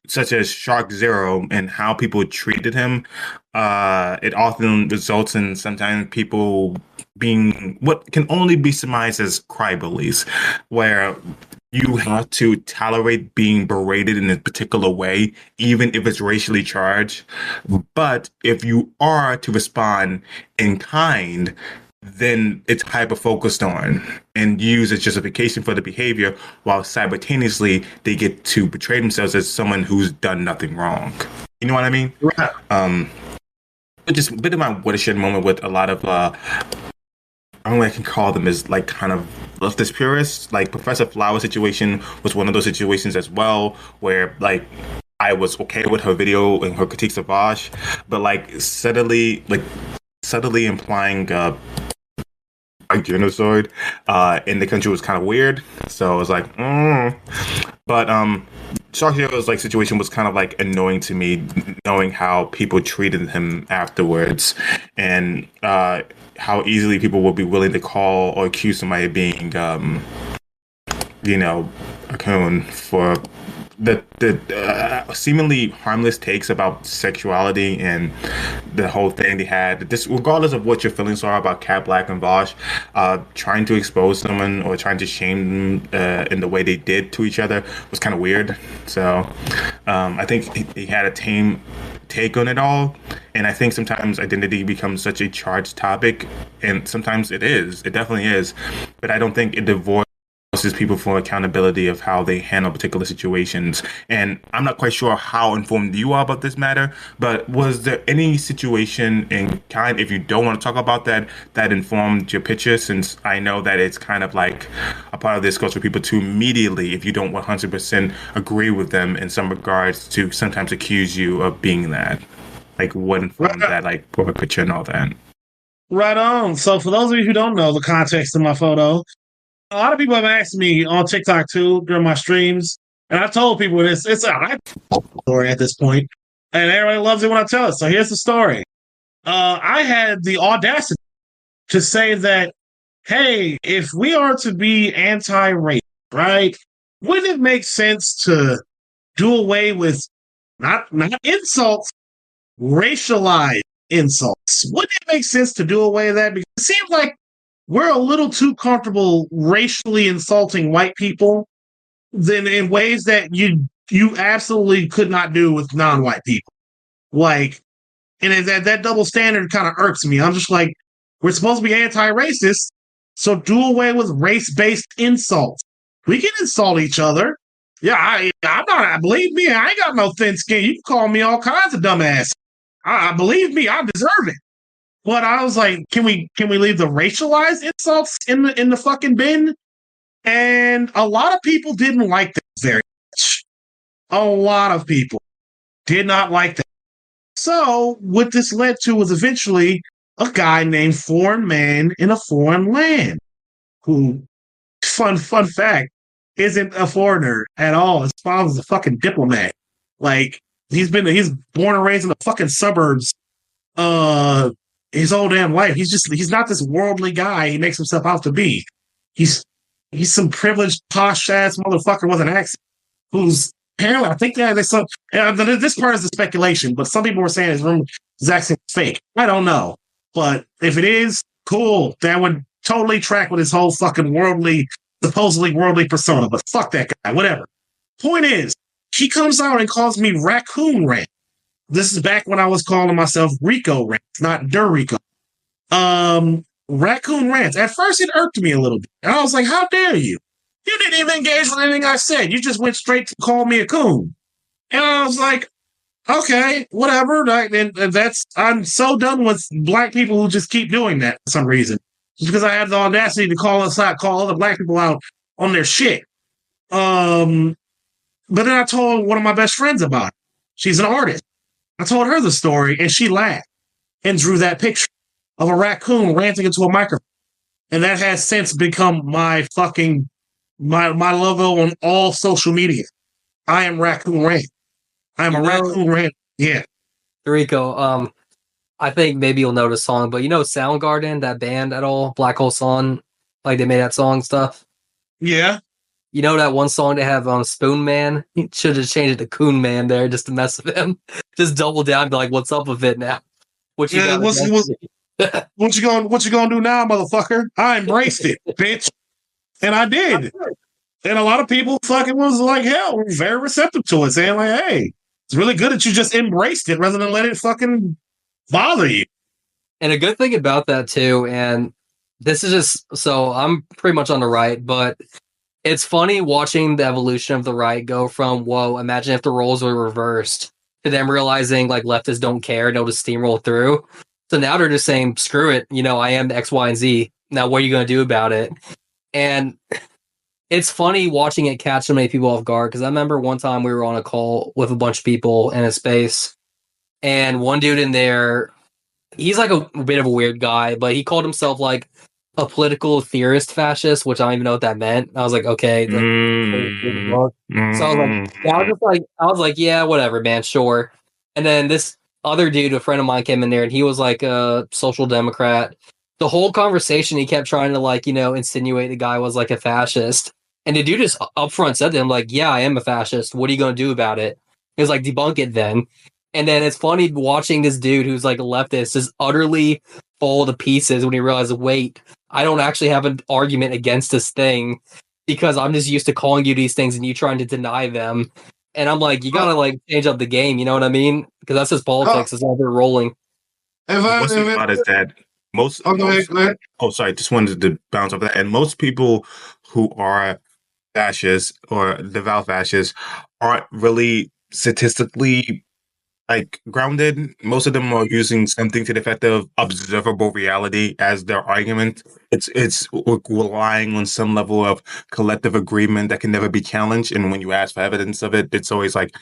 such as Shark Zero and how people treated him. It often results in sometimes people being what can only be surmised as crybullies, where you have to tolerate being berated in a particular way, even if it's racially charged. But if you are to respond in kind, then it's hyper focused on and used as justification for the behavior, while simultaneously they get to portray themselves as someone who's done nothing wrong. You know what I mean? Right. Just a bit of my watershed moment with a lot of I don't know what I can call them, is like kind of leftist purists. Like Professor Flower's situation was one of those situations as well, where like I was okay with her video and her critiques of Bosch, but like subtly implying genocide in the country was kind of weird. So I was like, But Shark Zero's like situation was kind of like annoying to me, knowing how people treated him afterwards, and how easily people will be willing to call or accuse somebody of being, a coon for the seemingly harmless takes about sexuality and the whole thing they had. This, regardless of what your feelings are about Cat Black and Bosch, trying to expose someone or trying to shame them in the way they did to each other was kind of weird. So I think he had a tame take on it all, and I think sometimes identity becomes such a charged topic, and sometimes it definitely is, but I don't think it divorces people for accountability of how they handle particular situations. And I'm not quite sure how informed you are about this matter, but was there any situation in kind, if you don't want to talk about that informed your picture? Since I know that it's kind of like a part of this goes for people to immediately, if you don't 100% agree with them in some regards, to sometimes accuse you of being that. Like what informed that, like profile picture and all that. Right on. So for those of you who don't know the context of my photo, a lot of people have asked me on TikTok too during my streams, and I told people this. It's a hype story at this point, and everybody loves it when I tell it. So here's the story. I had the audacity to say that, hey, if we are to be anti-race, right, wouldn't it make sense to do away with not insults, racialized insults? Wouldn't it make sense to do away with that? Because it seems like we're a little too comfortable racially insulting white people than in ways that you absolutely could not do with non-white people. Like, and that double standard kind of irks me. I'm just like, we're supposed to be anti-racist, so do away with race-based insults. We can insult each other. Yeah, I'm not. Believe me, I ain't got no thin skin. You can call me all kinds of dumbass. I believe me, I deserve it. But I was like, can we leave the racialized insults in the fucking bin? And a lot of people didn't like that very much. A lot of people did not like that. So what this led to was eventually a guy named Foreign Man in a Foreign Land, who, fun fact, isn't a foreigner at all. His father's a fucking diplomat. Like, he's born and raised in the fucking suburbs. His whole damn life. He's not this worldly guy he makes himself out to be. He's some privileged, posh ass motherfucker with an accent who's apparently, I think there's some, this part is the speculation, but some people were saying his accent is fake. I don't know. But if it is, cool. That would totally track with his whole fucking supposedly worldly persona. But fuck that guy, whatever. Point is, he comes out and calls me Raccoon Rant. This is back when I was calling myself Rico Rants, not Durico. Raccoon Rants. At first, it irked me a little bit. And I was like, how dare you? You didn't even engage with anything I said. You just went straight to call me a coon. And I was like, okay, whatever. And that's I'm so done with black people who just keep doing that for some reason. Just because I had the audacity to call other black people out on their shit. But then I told one of my best friends about it. She's an artist. I told her the story, and she laughed and drew that picture of a raccoon ranting into a microphone. And that has since become my logo on all social media. I am Raccoon Rant. I'm a Raccoon Rant. Yeah. Rico, I think maybe you'll know the song, but you know Soundgarden, that band at all? Black Hole Sun, like they made that song stuff. Yeah. You know that one song they have on Spoon Man? You should have changed it to Coon Man there just to mess with him. Just double down, be like, "What's up with it now? What you got? What you gonna do now, motherfucker? I embraced it, bitch, and I did. And a lot of people fucking was like, hell, were very receptive to it, saying like, hey, it's really good that you just embraced it rather than let it fucking bother you. And a good thing about that too, and this is just so I'm pretty much on the right, but it's funny watching the evolution of the right go from, whoa, imagine if the roles were reversed, to them realizing like leftists don't care, they'll just steamroll through. So now they're just saying, screw it, I am the X, Y, and Z. Now what are you going to do about it? And it's funny watching it catch so many people off guard, because I remember one time we were on a call with a bunch of people in a space, and one dude in there, he's like a bit of a weird guy, but he called himself like a political theorist fascist, which I don't even know what that meant. I was like, okay. So I was like, yeah, whatever, man, sure. And then this other dude, a friend of mine, came in there, and he was like a social democrat. The whole conversation, he kept trying to like, insinuate the guy was like a fascist. And the dude just upfront said to him, like, yeah, I am a fascist. What are you going to do about it? He was like, debunk it then. And then it's funny watching this dude who's like a leftist just utterly fall to pieces when he realizes, wait, I don't actually have an argument against this thing because I'm just used to calling you these things and you trying to deny them. And I'm like, you gotta like change up the game, you know what I mean? Because that's just politics. It's all they're rolling. What's the thought is that sorry, just wanted to bounce off that. And most people who are fascists or devout fascists aren't really statistically like grounded. Most of them are using something to the effect of observable reality as their argument. It's relying on some level of collective agreement that can never be challenged. And when you ask for evidence of it, it's always like,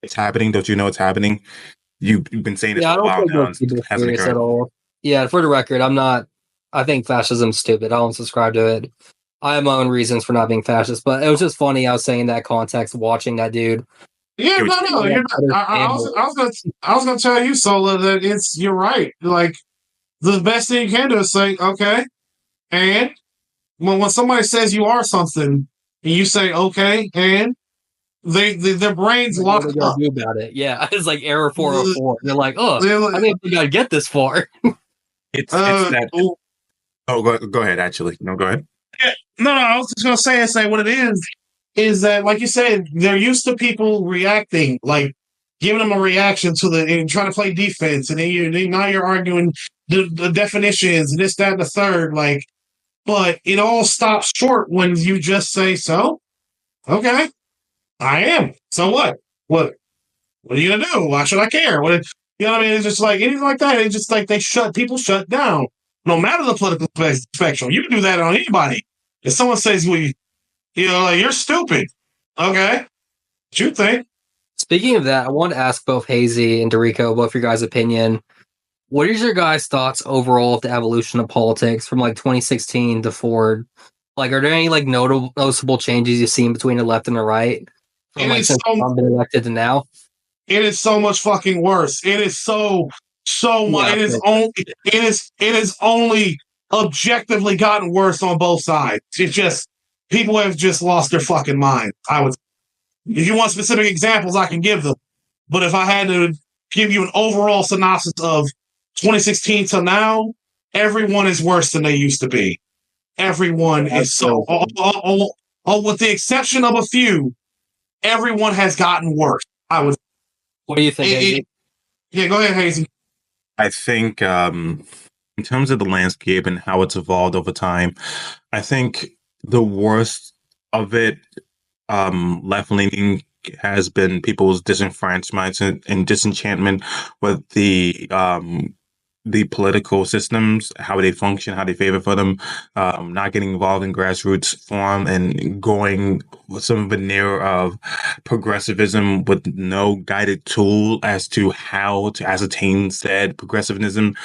it's happening. Don't you know it's happening? You've been saying this for a while now. It hasn't occurred at all. Yeah, for the record, I think fascism's stupid. I don't subscribe to it. I have my own reasons for not being fascist, but it was just funny. I was saying in that context, watching that dude. Yeah, no. I was gonna tell you, Sola, that you're right. Like the best thing you can do is say, okay, and when somebody says you are something, and you say, okay, and their brains lock up. Do about it. Yeah, it's like error 404. They're like, oh, I think we gotta get this far. It's that. Oh, go ahead. Actually, no, go ahead. Yeah, no. I was just gonna say what it is that, like you said, they're used to people reacting, like giving them a reaction and trying to play defense, and then now you're arguing the definitions and this, that, and the third. Like, but it all stops short when you just say, "So, okay, I am. So what? What are you gonna do? Why should I care? What you know what I mean? It's just like anything like that. It's just like people shut down, no matter the political spectrum. You can do that on anybody. If someone says like, you're stupid. Okay. What you think? Speaking of that, I want to ask both Hazy and Dorico, both your guys' opinion. What is your guys' thoughts overall of the evolution of politics from like 2016 to forward? Like, are there any like noticeable changes you've seen between the left and the right from like since Trump been elected to now? It is so much fucking worse. It is so much. It is only objectively gotten worse on both sides. It's just people have just lost their fucking mind. If you want specific examples, I can give them. But if I had to give you an overall synopsis of 2016 to now, everyone is worse than they used to be. Everyone is so, with the exception of a few, everyone has gotten worse. What do you think, Hazy? Yeah, go ahead, Hazy. I think in terms of the landscape and how it's evolved over time, I think the worst of it, left-leaning has been people's disenfranchisement and disenchantment with the political systems, how they function, how they favor for them, not getting involved in grassroots form and going with some veneer of progressivism with no guided tool as to how to ascertain said progressivism,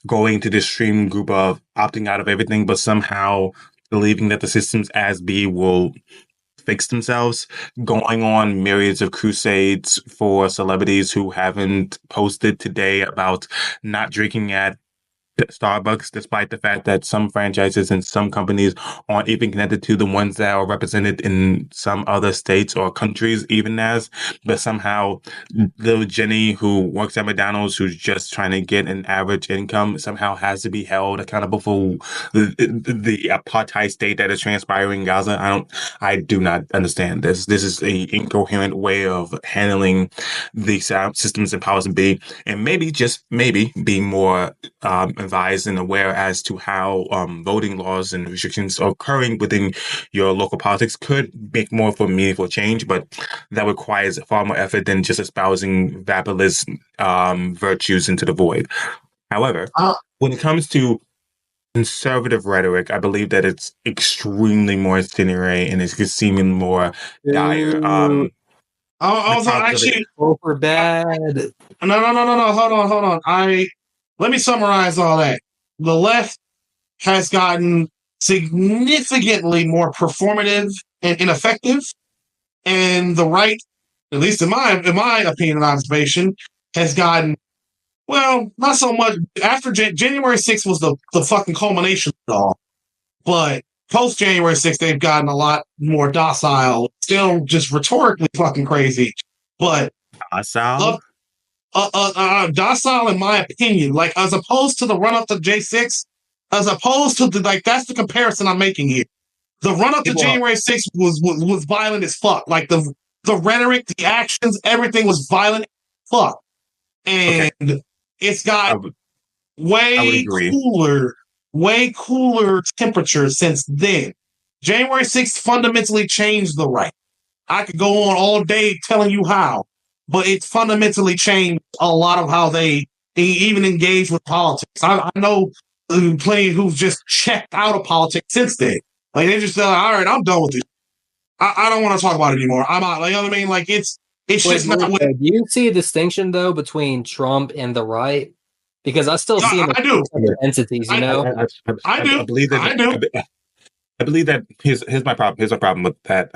going to the extreme group of opting out of everything, but somehow believing that the systems as be will fix themselves, going on myriads of crusades for celebrities who haven't posted today about not drinking at Starbucks, despite the fact that some franchises and some companies aren't even connected to the ones that are represented in some other states or countries, even as, but somehow little Jenny who works at McDonald's, who's just trying to get an average income, somehow has to be held accountable for the apartheid state that is transpiring in Gaza. I do not understand this. This is a incoherent way of handling the systems and powers that be, and maybe, just maybe, be more advised and aware as to how voting laws and restrictions occurring within your local politics could make more for meaningful change, but that requires far more effort than just espousing vaporless virtues into the void. However, when it comes to conservative rhetoric, I believe that it's extremely more incendiary and it's seeming more dire. Also, actually, Super bad. no. Hold on. Let me summarize all that. The left has gotten significantly more performative and ineffective, and the right, at least in my opinion and observation, has gotten, well, not so much. After January 6th was the fucking culmination of it all, but post January 6th, they've gotten a lot more docile. Still, just rhetorically fucking crazy, but docile. Docile, in my opinion, like as opposed to the run up to J6, as opposed to that's the comparison I'm making here. The run up to January 6th was violent as fuck. Like the rhetoric, the actions, everything was violent as fuck, and it's got way cooler temperature since then. January 6th fundamentally changed the right. I could go on all day telling you how, but it fundamentally changed a lot of how they even engage with politics. I know plenty who've just checked out of politics since then. Like, they just said, all right, I'm done with this. I don't want to talk about it anymore. I'm out. Like, you know what I mean? Like, it's just not. Do you see a distinction, though, between Trump and the right? Because I still see them as entities, you know? I do. I believe that. I believe that. Here's my problem. Here's my problem with that.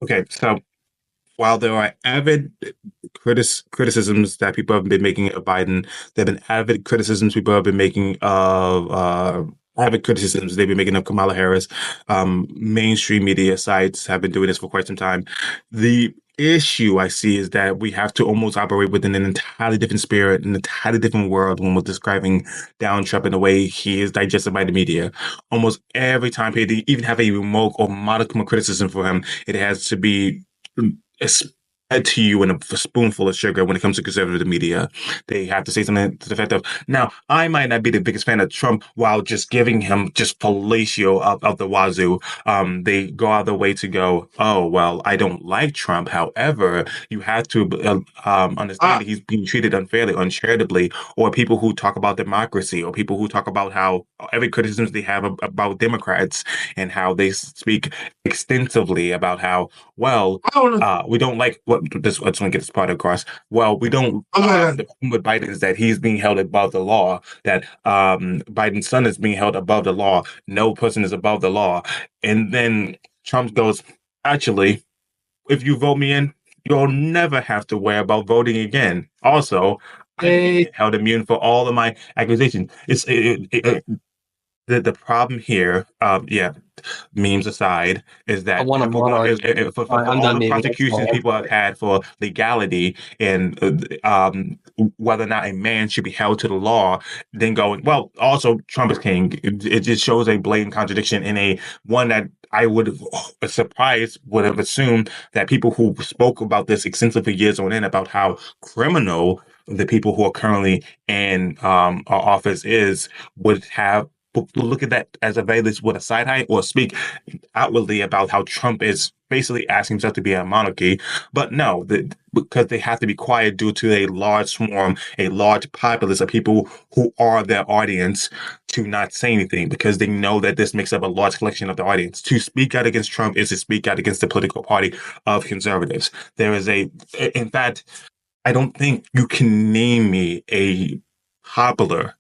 Okay, so while there are avid criticisms that people have been making of Biden, there have been avid criticisms people have been making of avid criticisms they've been making of Kamala Harris. Mainstream media sites have been doing this for quite some time. The issue I see is that we have to almost operate within an entirely different spirit, an entirely different world when we're describing Donald Trump in the way he is digested by the media. Almost every time they even have a remote or modicum of criticism for him, it has to be fed to you in a spoonful of sugar when it comes to conservative media. They have to say something to the effect of, now, I might not be the biggest fan of Trump while just giving him just fellatio of the wazoo. They go out of their way to go, oh, well, I don't like Trump. However, you have to understand that he's being treated unfairly, uncharitably, or people who talk about democracy, or people who talk about how every criticism they have about Democrats and how they speak extensively about how, well, we don't like what this. I just want to get this part across. Well, we don't. The problem with Biden is that he's being held above the law. That Biden's son is being held above the law. No person is above the law. And then Trump goes, actually, if you vote me in, you'll never have to worry about voting again. Also, I'm held immune for all of my accusations. The problem here, memes aside, is that for all the prosecutions people have had for legality and whether or not a man should be held to the law, then going, well, also Trump is king. It just shows a blatant contradiction in a one that I would have assumed that people who spoke about this extensively years on end about how criminal the people who are currently in our office is would have look at that as a very least with a side eye or speak outwardly about how Trump is basically asking himself to be a monarchy. But no, because they have to be quiet due to a large swarm, a large populace of people who are their audience to not say anything because they know that this makes up a large collection of the audience. To speak out against Trump is to speak out against the political party of conservatives. In fact, I don't think you can name me a popular,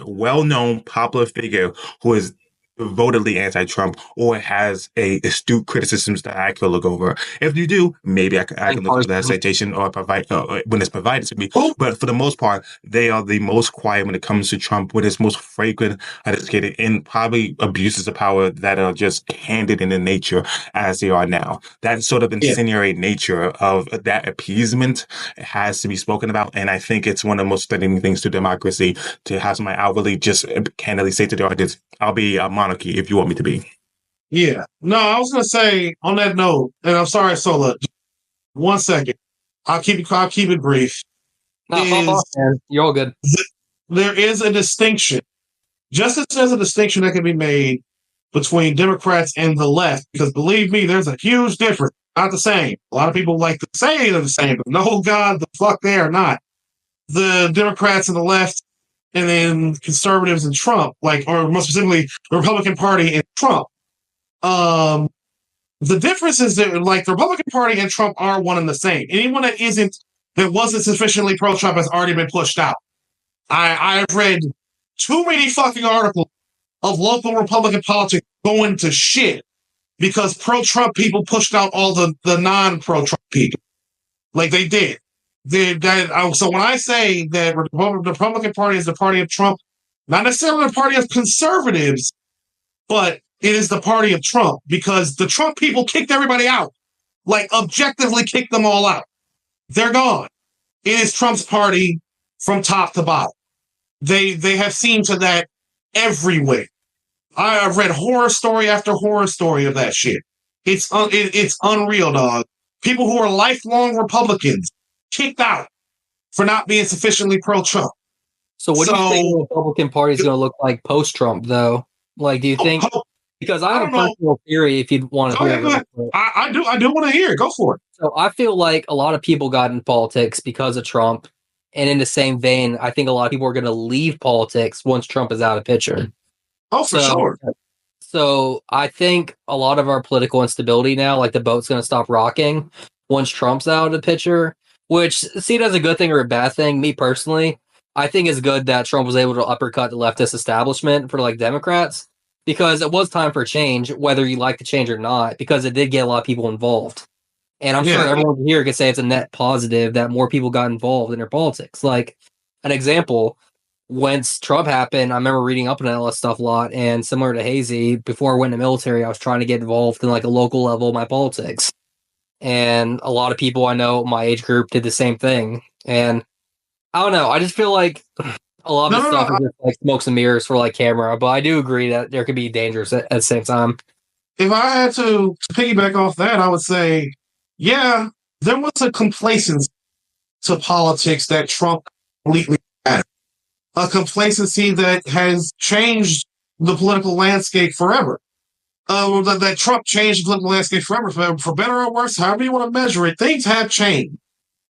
well-known popular figure who is devotedly anti-Trump or has astute criticisms that I could look over. If you do, maybe I can look for that citation or provide when it's provided to me. But for the most part, they are the most quiet when it comes to Trump, with his most fragrant, uneducated, and probably abuses of power that are just candid in the nature as they are now. That sort of incendiary nature of that appeasement has to be spoken about, and I think it's one of the most threatening things to democracy to have somebody outwardly just candidly say to the audience, "I'll be a monarchy if you want me to be." Yeah. No, I was going to say on that note, and I'm sorry, Sola, 1 second. I'll keep it brief. No, you're all good. There is a distinction. Just as there's a distinction that can be made between Democrats and the left, because believe me, there's a huge difference. Not the same. A lot of people like to say they're the same, but no, God, the fuck they are not. The Democrats and the left, and then conservatives and Trump, or more specifically, the Republican Party and Trump. The difference is that, the Republican Party and Trump are one and the same. Anyone that wasn't sufficiently pro-Trump has already been pushed out. I've read too many fucking articles of local Republican politics going to shit because pro-Trump people pushed out all the non-pro-Trump people. They did. So when I say that the Republican Party is the party of Trump, not necessarily the party of conservatives, but it is the party of Trump because the Trump people kicked everybody out, objectively kicked them all out. They're gone. It is Trump's party from top to bottom. They have seen to that everywhere. I've read horror story after horror story of that shit. It's unreal, dog. People who are lifelong Republicans kicked out for not being sufficiently pro-Trump. So what do you think the Republican Party is going to look like post-Trump, though? Do you think... Because I have a personal theory if you'd want to hear it. I do want to hear it. Go for it. So I feel like a lot of people got in politics because of Trump. And in the same vein, I think a lot of people are going to leave politics once Trump is out of picture. Oh, for sure. So I think a lot of our political instability now, the boat's going to stop rocking once Trump's out of the picture. Which, see it as a good thing or a bad thing. Me personally, I think it's good that Trump was able to uppercut the leftist establishment for Democrats, because it was time for change, whether you like the change or not, because it did get a lot of people involved. And I'm sure everyone here could say it's a net positive that more people got involved in their politics. An example, once Trump happened, I remember reading up on all that stuff a lot, and similar to Hazy, before I went in the military, I was trying to get involved in a local level of my politics. And a lot of people I know my age group did the same thing. And I don't know. I just feel like a lot of this stuff is just smokes and mirrors for camera. But I do agree that there could be dangers at the same time. If I had to piggyback off that, I would say, yeah, there was a complacency to politics that Trump completely had. A complacency that has changed the political landscape forever. That Trump changed the political landscape forever, for better or worse, however you want to measure it. Things have changed.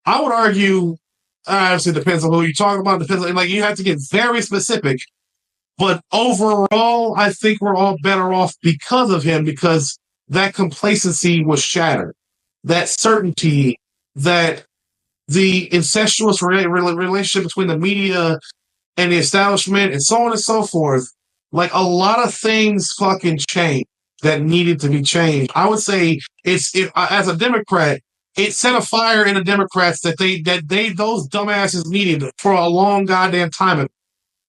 I would argue, obviously, it depends on who you're talking about. Depends on, you have to get very specific. But overall, I think we're all better off because of him, because that complacency was shattered. That certainty, that the incestuous relationship between the media and the establishment and so on and so forth, a lot of things fucking changed that needed to be changed. I would say as a Democrat, it set a fire in the Democrats that those dumbasses needed for a long goddamn time.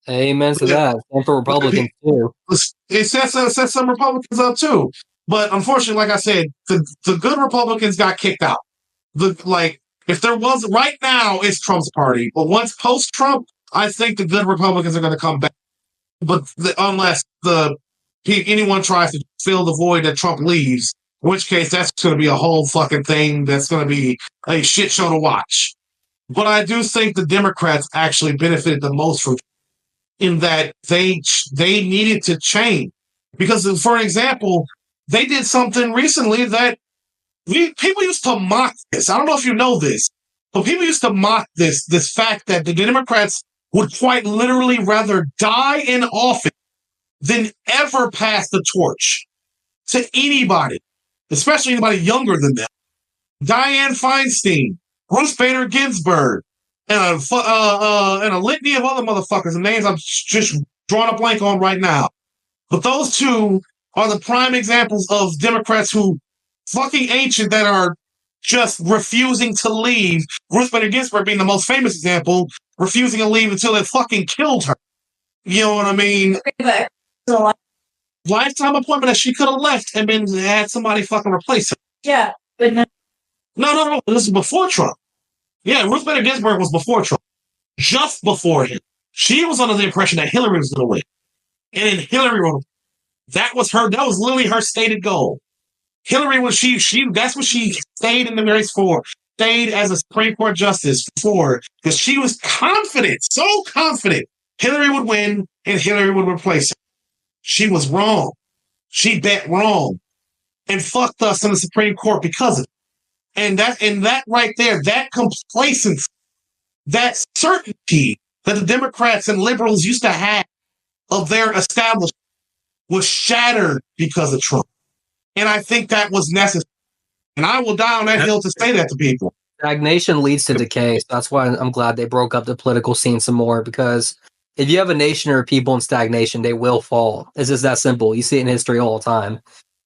Amen to that. And for Republicans too. It sets some Republicans up too. But unfortunately, like I said, the good Republicans got kicked out. If there was right now, it's Trump's party. But once post-Trump, I think the good Republicans are going to come back. But unless anyone tries to fill the void that Trump leaves, in which case that's going to be a whole fucking thing that's going to be a shit show to watch. But I do think the Democrats actually benefited the most from in that they needed to change. Because, for example, they did something recently that people used to mock this. I don't know if you know this, but people used to mock this fact that the Democrats would quite literally rather die in office than ever pass the torch to anybody, especially anybody younger than them. Dianne Feinstein, Ruth Bader Ginsburg, and a litany of other motherfuckers, and names I'm just drawing a blank on right now. But those two are the prime examples of Democrats who fucking ancient that are just refusing to leave. Ruth Bader Ginsburg being the most famous example, refusing to leave until they fucking killed her. You know what I mean? Lifetime appointment that she could have left and been had somebody fucking replace her. Yeah, but no. No. This is before Trump. Yeah, Ruth Bader Ginsburg was before Trump. Just before him. She was under the impression that Hillary was going to win. And then Hillary wrote, that was literally her stated goal. Hillary was that's what she stayed in the race for. Stayed as a Supreme Court justice for, because she was confident, so confident Hillary would win and Hillary would replace her. She was wrong. She bet wrong and fucked us in the Supreme Court because of it. And that right there, that complacency, that certainty that the Democrats and liberals used to have of their establishment was shattered because of Trump. And I think that was necessary. And I will die on that hill to say that to people. Stagnation leads to decay. So that's why I'm glad they broke up the political scene some more, because if you have a nation or people in stagnation, they will fall. It's just that simple. You see it in history all the time.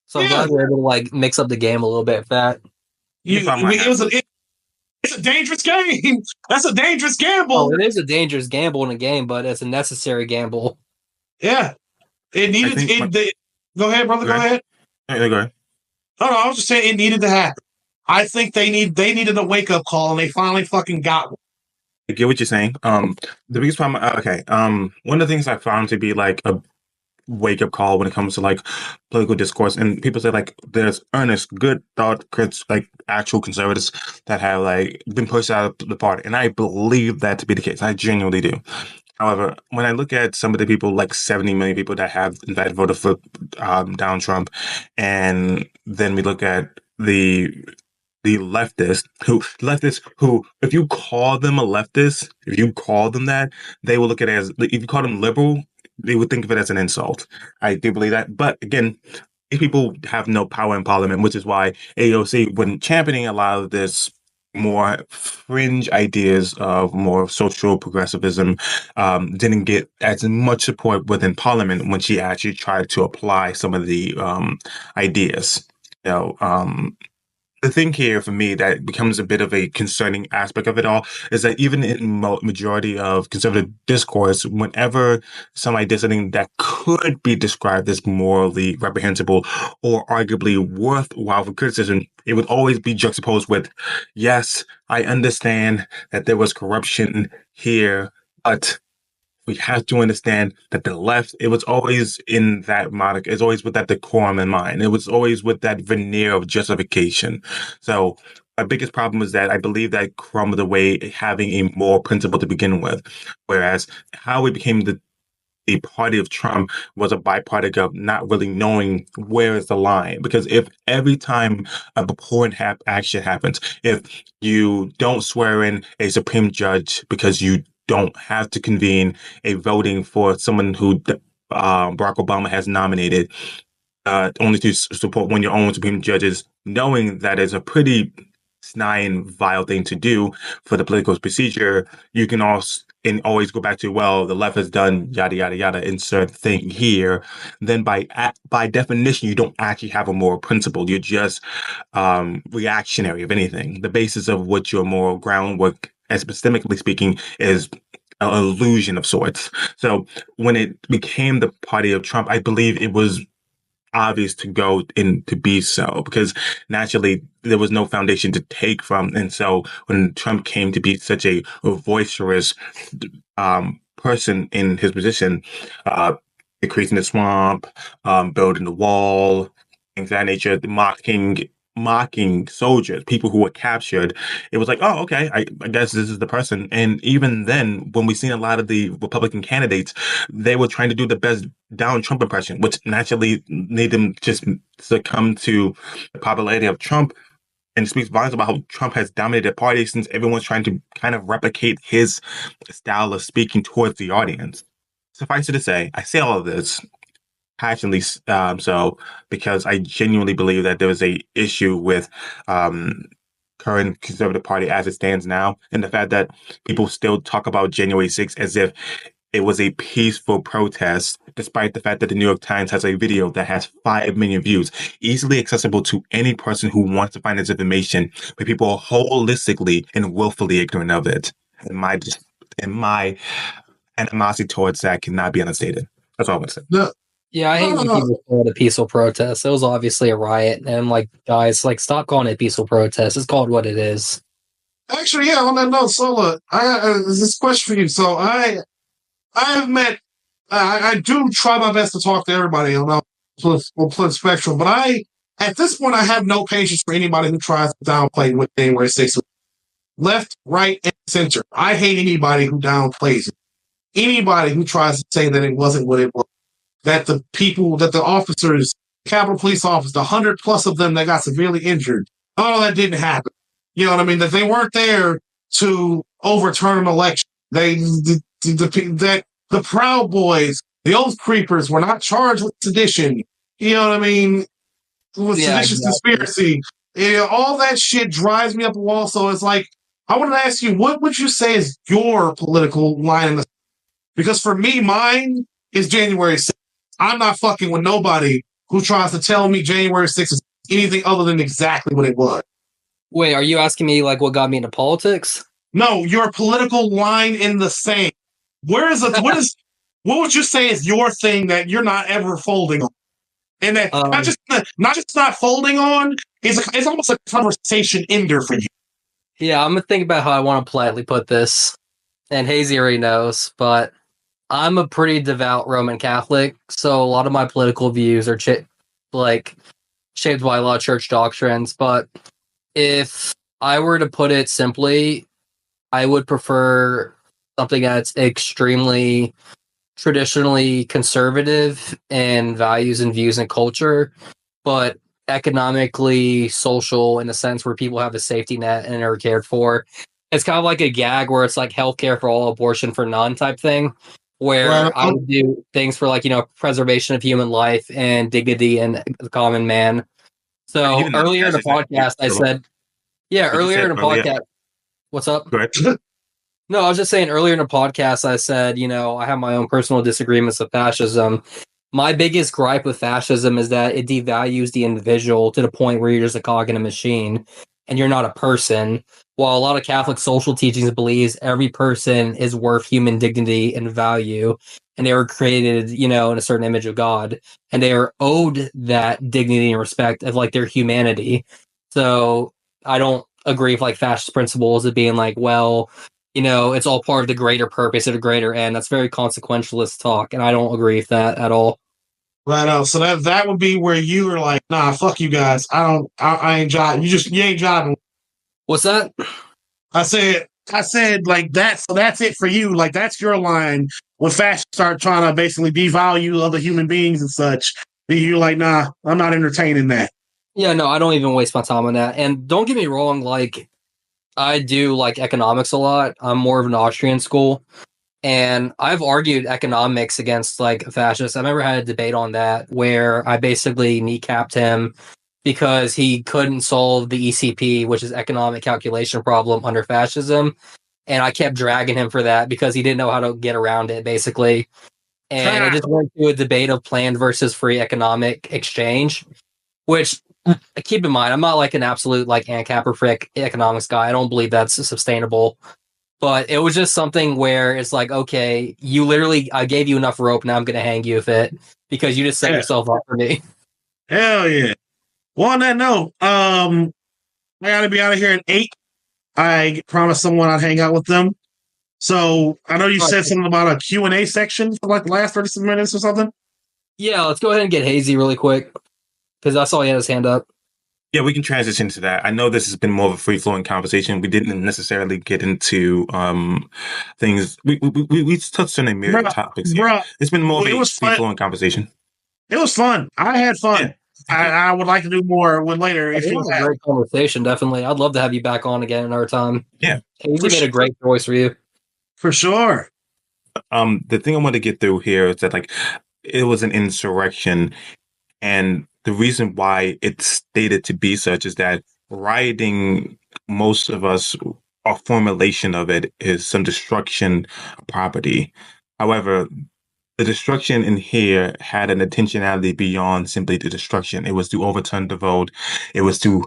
So I'm glad they're able to like mix up the game a little bit for that. It's a dangerous game. That's a dangerous gamble. Oh, it is a dangerous gamble in a game, but it's a necessary gamble. Yeah. It needed go ahead, brother. Go ahead. Go ahead. No, I was just saying it needed to happen. I think they needed a wake-up call, and they finally fucking got one. I get what you're saying. The biggest problem, one of the things I found to be like a wake-up call when it comes to like political discourse, and people say like there's earnest, good thought critics, like actual conservatives that have like been pushed out of the party, and I believe that to be the case. I genuinely do. However, when I look at some of the people, like 70 million people that have voted for Donald Trump, and then we look at the leftists who, if you call them a leftist, if you call them that, they will look at it as, if you call them liberal, they would think of it as an insult. I do believe that. But again, these people have no power in parliament, which is why AOC, when championing a lot of this more fringe ideas of more social progressivism, didn't get as much support within parliament when she actually tried to apply some of the ideas. The thing here for me that becomes a bit of a concerning aspect of it all is that even in majority of conservative discourse, whenever somebody did something that could be described as morally reprehensible or arguably worthwhile for criticism, it would always be juxtaposed with, yes, I understand that there was corruption here, but we have to understand that the left, it was always in that moniker, it's always with that decorum in mind. It was always with that veneer of justification. So my biggest problem is that I believe that crumbled away having a moral principle to begin with. Whereas how we became the party of Trump was a byproduct of not really knowing where is the line. Because if every time a abhorrent action happens, if you don't swear in a Supreme Judge because you don't have to convene a voting for someone who Barack Obama has nominated, only to support one of your own Supreme Judges, knowing that is a pretty snide and vile thing to do for the political procedure, you can always go back to, well, the left has done yada, yada, yada, insert thing here. Then by definition, you don't actually have a moral principle. You're just reactionary, if anything. The basis of what your moral groundwork, epistemic speaking, is an illusion of sorts. So when it became the party of Trump, I believe it was obvious to go in to be so, because naturally there was no foundation to take from. And so when Trump came to be such a boisterous person in his position, increasing the swamp, building the wall, things of that nature, mocking mocking soldiers, people who were captured. It was like, oh, okay, I guess this is the person. And even then, when we seen a lot of the Republican candidates, they were trying to do the best Donald Trump impression, which naturally made them just succumb to the popularity of Trump. And speaks volumes about how Trump has dominated the party since everyone's trying to kind of replicate his style of speaking towards the audience. Suffice it to say, I say all of this passionately so because I genuinely believe that there is a issue with current Conservative Party as it stands now, and the fact that people still talk about January 6th as if it was a peaceful protest, despite the fact that the New York Times has a video that has 5 million views, easily accessible to any person who wants to find this information, but people are holistically and willfully ignorant of it. And my animosity towards that cannot be understated. That's all I'm going to say. No. Yeah, I hate when people call it a peaceful protest. It was obviously a riot, and I'm like, guys, like, stop calling it a peaceful protest. It's called what it is. Actually, yeah, on that note, Sola, this question for you. So I've met, I do try my best to talk to everybody on the political spectrum, but at this point, I have no patience for anybody who tries to downplay what January 6th. Left, right, and center. I hate anybody who downplays it. Anybody who tries to say that it wasn't what it was. That the officers, Capitol Police officers, the 100+ of them that got severely injured, that didn't happen. You know what I mean? That they weren't there to overturn an election. The Proud Boys, the Oath Creepers were not charged with sedition. You know what I mean? With seditious conspiracy. All that shit drives me up a wall. So it's like, I wanted to ask you, what would you say is your political line in the... Because for me, mine is January 6th. I'm not fucking with nobody who tries to tell me January 6th is anything other than exactly what it was. Wait, are you asking me like what got me into politics? No, your political line in the sand. What would you say is your thing that you're not ever folding on? And that not just not folding on, it's almost a conversation ender for you. Yeah, I'm gonna think about how I want to politely put this. And Hazy already knows, but I'm a pretty devout Roman Catholic, so a lot of my political views are shaped by a lot of church doctrines. But if I were to put it simply, I would prefer something that's extremely traditionally conservative in values and views and culture, but economically social in a sense where people have a safety net and are cared for. It's kind of like a gag where it's like healthcare for all, abortion for none type thing. Where I would do things for preservation of human life and dignity and the common man. So earlier in the podcast, I said, what's up? Go ahead. No, I was just saying earlier in the podcast, I said, I have my own personal disagreements with fascism. My biggest gripe with fascism is that it devalues the individual to the point where you're just a cog in a machine and you're not a person. While a lot of Catholic social teachings believes every person is worth human dignity and value, and they were created, in a certain image of God, and they are owed that dignity and respect of their humanity. So I don't agree with fascist principles of being it's all part of the greater purpose or the greater end. That's very consequentialist talk, and I don't agree with that at all. Right. So that would be where you are like, nah, fuck you guys. I ain't jiving. You ain't jiving. What's that? I said like that. So that's it for you. Like that's your line. When fascists start trying to basically devalue other human beings and such, then you're like, nah, I'm not entertaining that. Yeah, no, I don't even waste my time on that. And don't get me wrong, I do like economics a lot. I'm more of an Austrian school. And I've argued economics against fascists. I remember I had a debate on that where I basically kneecapped him because he couldn't solve the ECP, which is economic calculation problem under fascism. And I kept dragging him for that because he didn't know how to get around it, basically. And it just went to a debate of planned versus free economic exchange, which, keep in mind, I'm not an absolute ANCAP or free economics guy. I don't believe that's sustainable. But it was just something where it's okay, I gave you enough rope, now I'm going to hang you with it because you just set yourself up for me. Hell yeah. Well, on that note, I got to be out of here at 8. I promised someone I'd hang out with them. So I know you said something about a Q&A section for the last 30 minutes or something. Yeah, let's go ahead and get Hazy really quick because I saw he had his hand up. Yeah, we can transition to that. I know this has been more of a free flowing conversation. We didn't necessarily get into things. We touched on a myriad of topics here. Bruh, It's been more of a free flowing conversation. It was fun. I had fun. Yeah. I would like to do more when later. If It you was a have. great conversation, definitely. I'd love to have you back on again another time. Yeah, Hazy made a great choice for you. For sure. The thing I want to get through here is that like it was an insurrection, and the reason why it's stated to be such is that rioting, most of us, our formulation of it is some destruction of property. However, the destruction in here had an intentionality beyond simply the destruction. It was to overturn the vote. It was to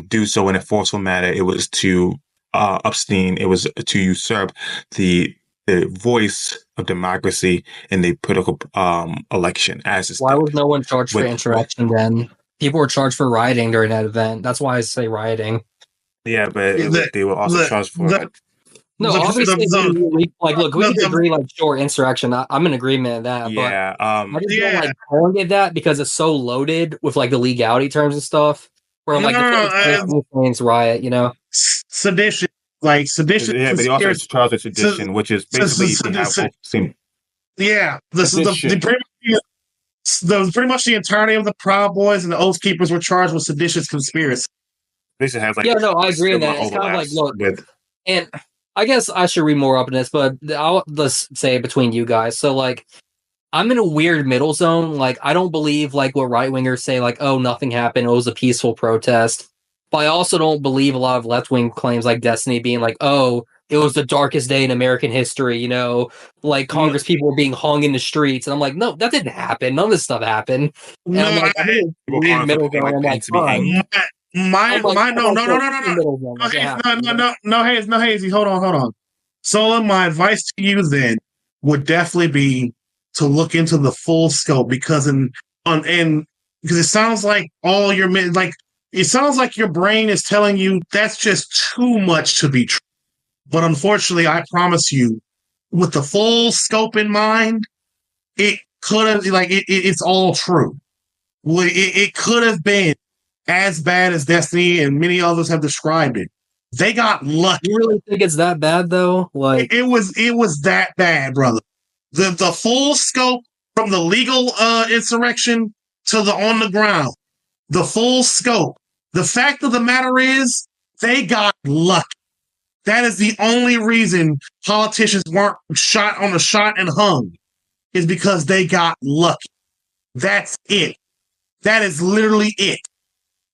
do so in a forceful manner. It was to abstain. It was to usurp the voice of democracy in the political election. Why was no one charged for insurrection then? People were charged for rioting during that event. That's why I say rioting. Yeah, but they were also charged for it. No, obviously, look, we can agree, like, sure, insurrection. I'm in agreement with that. Yeah, but I just don't like calling it that because it's so loaded with like the legality terms and stuff. Where I'm like, the riot, you know, sedition, like sedition. Yeah, but he also charged with sedition, which is basically pretty much the entirety of the Proud Boys and the Oath Keepers were charged with seditious conspiracy. Basically, has like I agree on that. It's kind of like look, and I guess I should read more up on this, but let's say between you guys. So, like, I'm in a weird middle zone. Like, I don't believe, like, what right-wingers say, like, oh, nothing happened. It was a peaceful protest. But I also don't believe a lot of left-wing claims like Destiny being like, oh, it was the darkest day in American history, you know? Like, Congress people were being hung in the streets. And I'm like, no, that didn't happen. None of this stuff happened. And I'm like, I'm in a weird middle zone. I'm like, No, Hazy. Hold on. Sola, my advice to you then would definitely be to look into the full scope because it sounds like it sounds like your brain is telling you that's just too much to be true. But unfortunately, I promise you, with the full scope in mind, it could have it's all true. It could have been as bad as Destiny and many others have described it. They got lucky. You really think it's that bad though? Like it was that bad, brother. The full scope from the legal insurrection to the on the ground. The full scope. The fact of the matter is they got lucky. That is the only reason politicians weren't shot and hung is because they got lucky. That's it. That is literally it.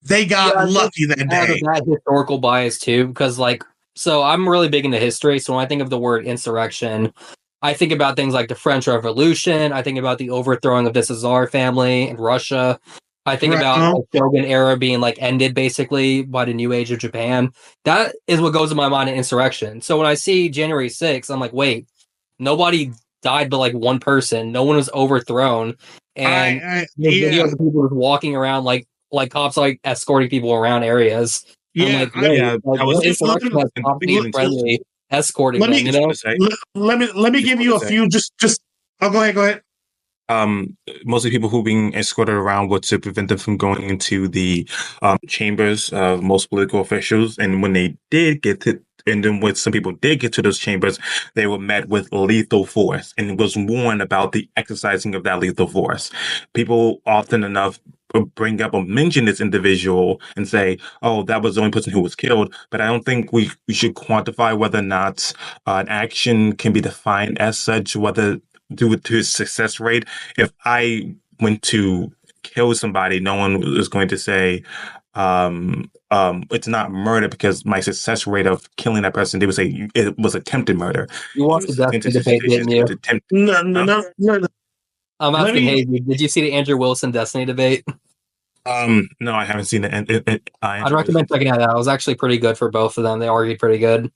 They got lucky that day. That historical bias too, because so I'm really big into history. So when I think of the word insurrection, I think about things like the French Revolution. I think about the overthrowing of the Tsar family in Russia. I think about the Shogun era being ended basically by the new age of Japan. That is what goes in my mind in insurrection. So when I see January 6th, I'm like, wait, nobody died but one person. No one was overthrown. And videos of people just walking around like cops escorting people around areas. Yeah, friendly escorting them, you know? Let me give you a few just go ahead. Mostly people who being escorted around were to prevent them from going into the chambers of most political officials. And when they did get to, and then when some people did get to those chambers, they were met with lethal force and was warned about the exercising of that lethal force. People often enough bring up or mention this individual and say, oh, that was the only person who was killed. But I don't think we should quantify whether or not an action can be defined as such, whether due to his success rate. If I went to kill somebody, no one is going to say it's not murder because my success rate of killing that person, they would say it was attempted murder. You watched the Destiny debate, didn't you? No. I'm asking Hazy, did you see the Andrew Wilson Destiny debate? No, I haven't seen it. I'd recommend checking it out. It was actually pretty good for both of them. They argued pretty good.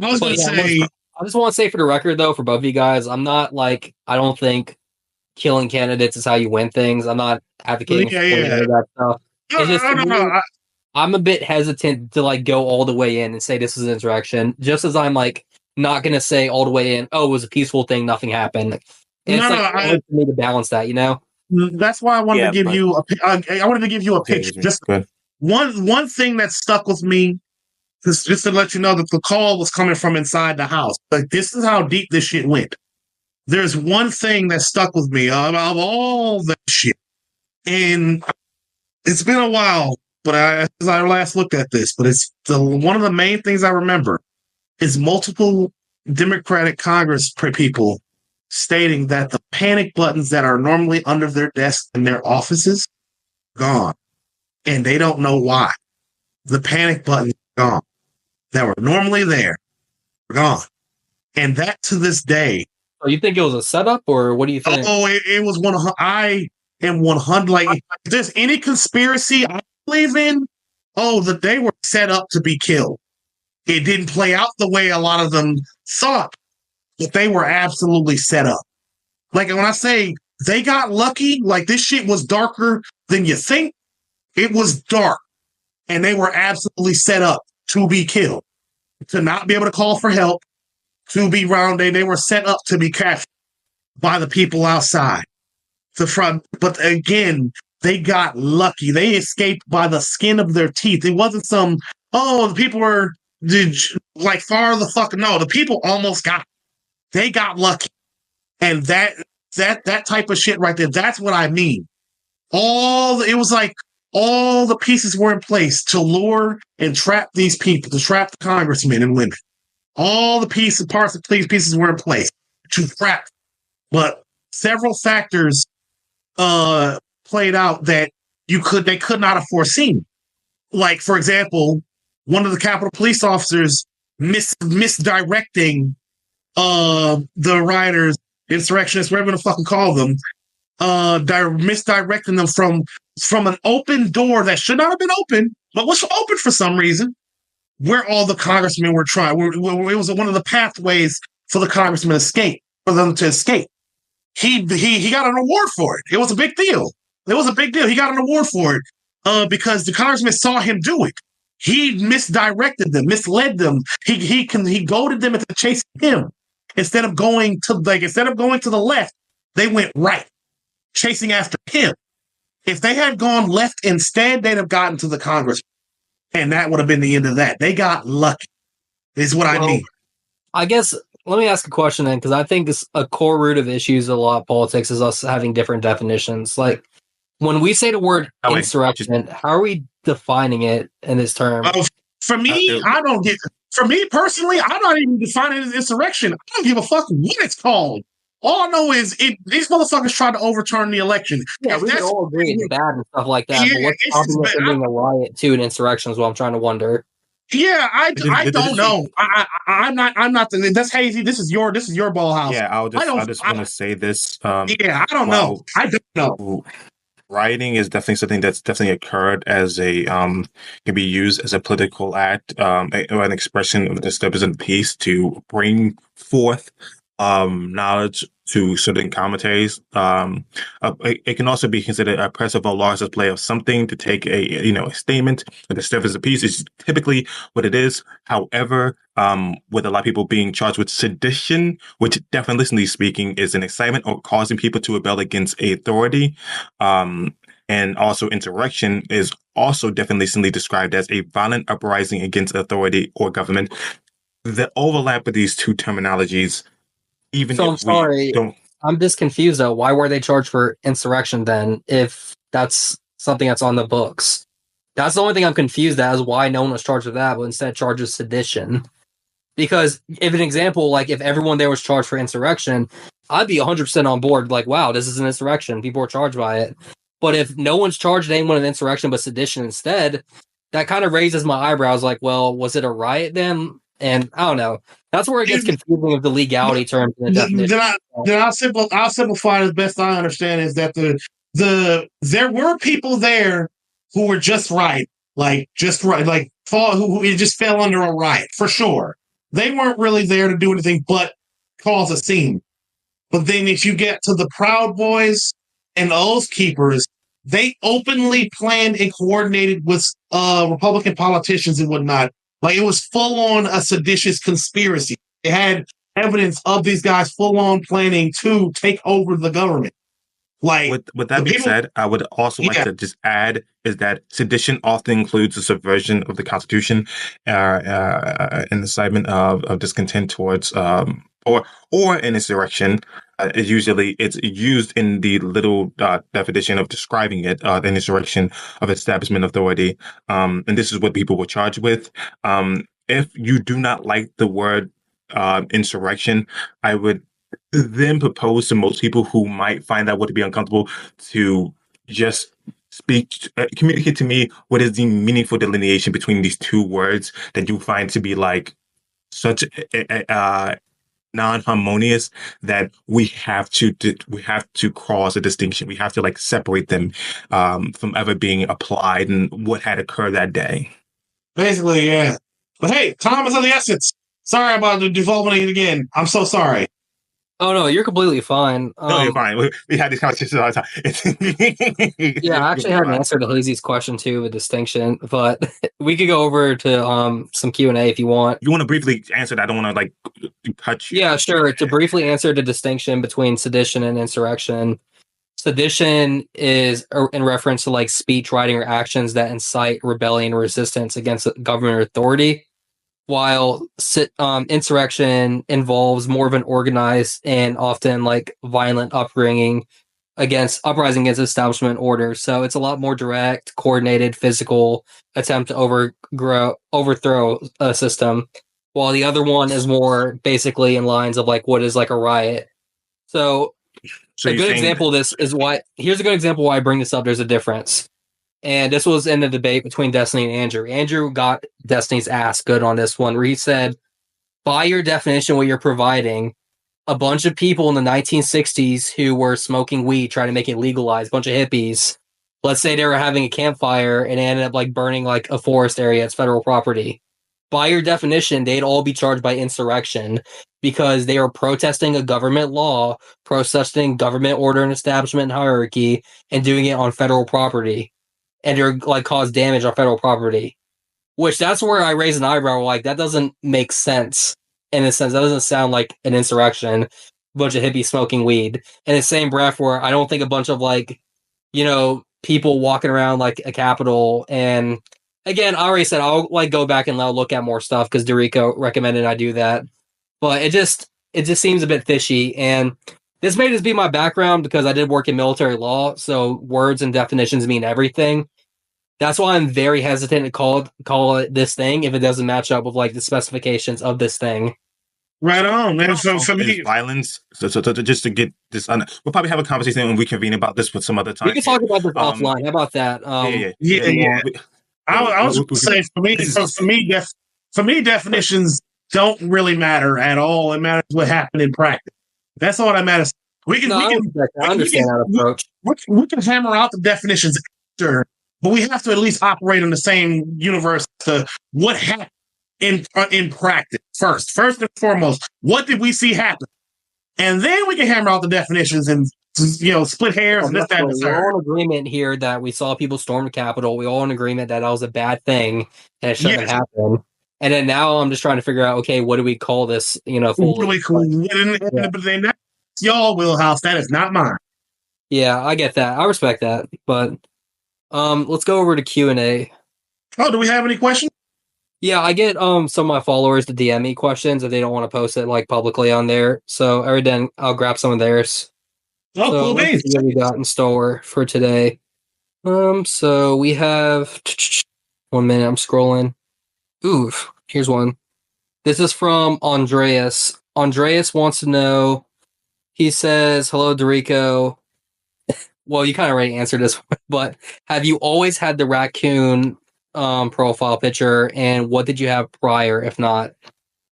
I was going to say... I just want to say for the record, though, for both of you guys, I'm not I don't think killing candidates is how you win things. I'm not advocating for that stuff. It's just, I'm a bit hesitant to go all the way in and say this is an insurrection, just as I'm not going to say all the way in, oh, it was a peaceful thing, nothing happened. And hard for me to balance that, you know? That's why I wanted to give you a picture. one thing that stuck with me is just to let you know that the call was coming from inside the house. Like, this is how deep this shit went. There's one thing that stuck with me of all the shit. And it's been a while, but as I last looked at this, but it's one of the main things I remember is multiple Democratic Congress people stating that the panic buttons that are normally under their desks in their offices gone. And they don't know why. The panic buttons are gone. That were normally there, are gone. And that to this day. Oh, you think it was a setup, or what do you think? Oh, it was 100. I am 100. Like, if there's any conspiracy I believe in, that they were set up to be killed. It didn't play out the way a lot of them thought, but they were absolutely set up. Like, when I say they got lucky, like, this shit was darker than you think. It was dark, and they were absolutely set up to be killed, to not be able to call for help, to be rounded. They were set up to be captured by the people outside the front. But again, they got lucky. They escaped by the skin of their teeth. It wasn't some, the people were like far the fuck. No, the people almost got. They got lucky, and that type of shit right there. That's what I mean. It was like all the pieces were in place to lure and trap these people, to trap the congressmen and women. All the pieces were in place to trap. But several factors played out that they could not have foreseen. Like, for example, one of the Capitol police officers misdirecting the rioters, insurrectionists, whatever you fucking call them, misdirecting them from an open door that should not have been open, but was open for some reason, where all the congressmen were trying. It was one of the pathways for the congressmen for them to escape. He got an award for it. It was a big deal. He got an award for it because the congressmen saw him do it. He misdirected them, misled them. He goaded them into chasing him. Instead of going to the left, they went right, chasing after him. If they had gone left instead, they'd have gotten to the Congress, and that would have been the end of that. They got lucky, is what I mean. I guess, let me ask a question then, because I think this a core root of issues in a lot of politics is us having different definitions. Like, when we say the word insurrection, how are we defining it in this term? For me, For me personally, I'm not even defining it as insurrection. I don't give a fuck what it's called. All I know is these motherfuckers tried to overturn the election. Yeah, we all agree it's bad and stuff like that. Yeah, but what's stopping it from being a riot to an insurrection is what I'm trying to wonder. Yeah, I don't know. I'm not. That's Hazy. This is your ball house. Yeah, I just want to say this. I don't know. I don't know. Rioting is definitely something that's definitely occurred as a can be used as a political act, or an expression of disturbance and peace to bring forth knowledge to certain commentaries. It can also be considered a oppressive or large display of something to take a statement. A disturbance of peace is typically what it is. However, with a lot of people being charged with sedition, which definitionally speaking is an excitement or causing people to rebel against authority, and also insurrection is also definitionally described as a violent uprising against authority or government. The overlap of these two terminologies. I'm sorry. I'm just confused though. Why were they charged for insurrection then, if that's something that's on the books? That's the only thing I'm confused at, is why no one was charged with that, but instead charges sedition. Because if an example, like if everyone there was charged for insurrection, I'd be 100% on board. Like, wow, this is an insurrection. People are charged by it. But if no one's charged anyone with insurrection but sedition instead, that kind of raises my eyebrows. Like, well, was it a riot then? And I don't know. That's where it gets confusing with the legality terms and the definition. I'll simplify it as best I understand is that there were people there who were just right, who it just fell under a riot for sure. They weren't really there to do anything but cause a scene. But then if you get to the Proud Boys and the Oath Keepers, they openly planned and coordinated with Republican politicians and whatnot. Like, it was full on a seditious conspiracy. They had evidence of these guys full on planning to take over the government. Like, with that being said, I would also like to just add is that sedition often includes the subversion of the Constitution, and incitement of discontent towards or an insurrection. It's used in the little definition of describing it, an insurrection of establishment authority, and this is what people were charged with. If you do not like the word insurrection, I would then propose to most people who might find that would be uncomfortable to just communicate to me what is the meaningful delineation between these two words that you find to be like such non-harmonious that we have to cross a distinction. We have to like separate them from ever being applied and what had occurred that day. Basically, yeah. But hey, time is of the essence. Sorry about the devolving again. I'm so sorry. Oh no, you're completely fine. No, you're fine. We had these conversations all the time. Yeah, I actually had an answer to Hazy's question too, with distinction, but we could go over to some Q&A if you want. You want to briefly answer that? I don't want to like cut you. Yeah, sure. To briefly answer the distinction between sedition and insurrection. Sedition is in reference to like speech, writing, or actions that incite rebellion or resistance against government authority, while insurrection involves more of an organized and often like violent uprising against establishment order. So it's a lot more direct, coordinated, physical attempt to overthrow a system, while the other one is more basically in lines of like what is like a riot. So a good example of this is here's a good example why I bring this up. There's a difference. And this was in the debate between Destiny and Andrew. Andrew got Destiny's ass good on this one, where he said, by your definition, what you're providing, a bunch of people in the 1960s who were smoking weed, trying to make it legalized, a bunch of hippies, let's say they were having a campfire and it ended up like burning like a forest area. It's federal property. By your definition, they'd all be charged by insurrection because they are protesting a government law, protesting government order and establishment hierarchy, and doing it on federal property. And they're like cause damage on federal property, which that's where I raise an eyebrow. Like that doesn't make sense in a sense. That doesn't sound like an insurrection. A bunch of hippies smoking weed. In the same breath, where I don't think a bunch of like, people walking around like a Capitol. And again, I already said I'll like go back and I'll look at more stuff because Dorico recommended I do that. But it just seems a bit fishy. And this may just be my background because I did work in military law, so words and definitions mean everything. That's why I'm very hesitant to call it this thing if it doesn't match up with like the specifications of this thing. Right on, man. So for me, violence. So just to get this, we'll probably have a conversation and reconvene about this with some other time. We can talk about this offline. How about that? Yeah. I was going to say for me, definitions don't really matter at all. It matters what happened in practice. That's all that matters. I understand that approach. We can hammer out the definitions after, but we have to at least operate in the same universe to what happened in practice first and foremost. What did we see happen? And then we can hammer out the definitions and split hairs and this, that, and the third. We're all in agreement here that we saw people storm the Capitol. We're all in agreement that was a bad thing and it shouldn't have happened. And then now I'm just trying to figure out, okay, what do we call this? Really cool. But then that's y'all wheelhouse. That is not mine. Yeah, I get that. I respect that. But let's go over to Q&A. Oh, do we have any questions? Yeah, I get some of my followers to DM me questions if they don't want to post it like publicly on there. So every then I'll grab some of theirs. Oh, so cool. Let's see what we got in store for today. So we have 1 minute. I'm scrolling. Ooh, here's one. This is from Andreas. Andreas wants to know. He says, "Hello, Dorico." Well, you kind of already answered this, but have you always had the raccoon profile picture, and what did you have prior, if not?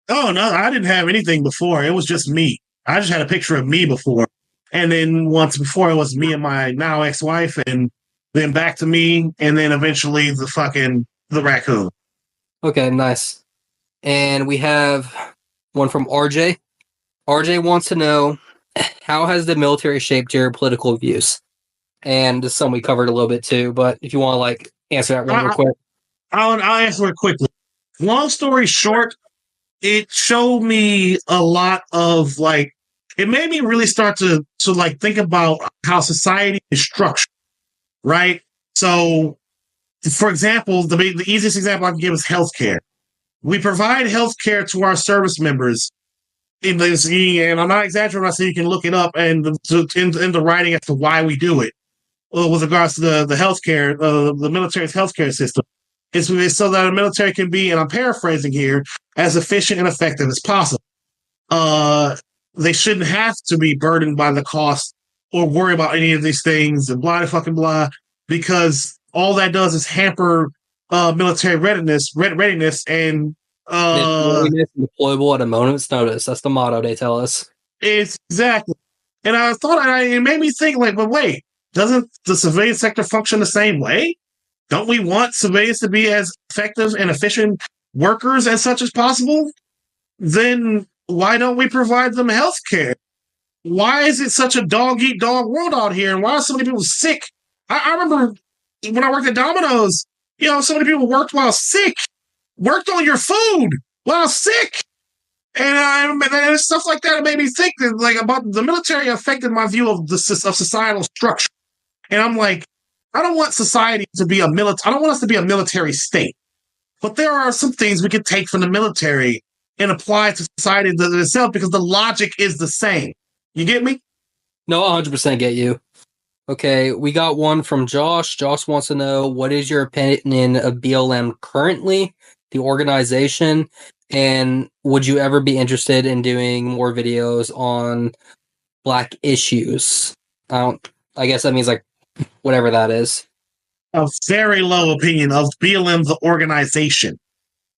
Oh, no, I didn't have anything before. It was just me. I just had a picture of me before. And then once before, it was me and my now ex-wife, and then back to me, and then eventually the raccoon. Okay, nice. And we have one from RJ. RJ wants to know, how has the military shaped your political views? And this is something we covered a little bit too, but if you want to answer that one real quick. I'll answer it quickly. Long story short, it showed me a lot of it made me really start to like think about how society is structured, right? So, for example, the easiest example I can give is healthcare. We provide healthcare to our service members in this, and I'm not exaggerating when I say you can look it up and in the writing as to why we do it. With regards to the healthcare, the military's healthcare system, it's so that the military can be, and I'm paraphrasing here, as efficient and effective as possible. They shouldn't have to be burdened by the cost or worry about any of these things and blah fucking blah, because all that does is hamper military readiness and deployable at a moment's notice. That's the motto they tell us. It's exactly. And I thought it made me think, like, but wait, doesn't the civilian sector function the same way? Don't we want civilians to be as effective and efficient workers as such as possible? Then why don't we provide them health care? Why is it such a dog-eat-dog world out here? And why are so many people sick? I remember when I worked at Domino's, so many people worked while sick, worked on your food while sick. And stuff like that, it made me think that, like, about the military affected my view of societal structure. And I'm like, I don't want society to be I don't want us to be a military state. But there are some things we can take from the military and apply to society itself because the logic is the same. You get me? No, 100% get you. Okay, we got one from Josh. Josh wants to know, what is your opinion of BLM currently, the organization, and would you ever be interested in doing more videos on Black issues? I guess that means, like, whatever that is. A very low opinion of BLM, the organization.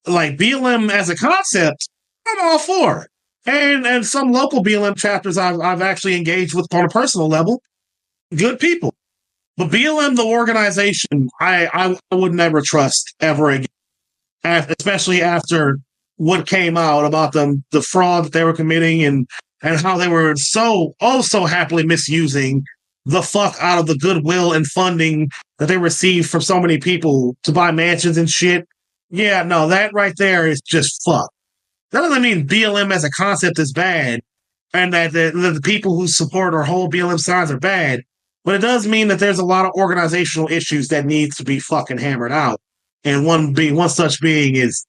Like, BLM as a concept, I'm all for it. And some local BLM chapters I've actually engaged with on a personal level. Good people. But BLM, the organization, I would never trust ever again. Especially after what came out about the fraud that they were committing and how they were so happily misusing the fuck out of the goodwill and funding that they received from so many people to buy mansions and shit. Yeah, no, that right there is just fuck. That doesn't mean BLM as a concept is bad and that the people who support or hold BLM signs are bad, but it does mean that there's a lot of organizational issues that need to be fucking hammered out. And one such being is,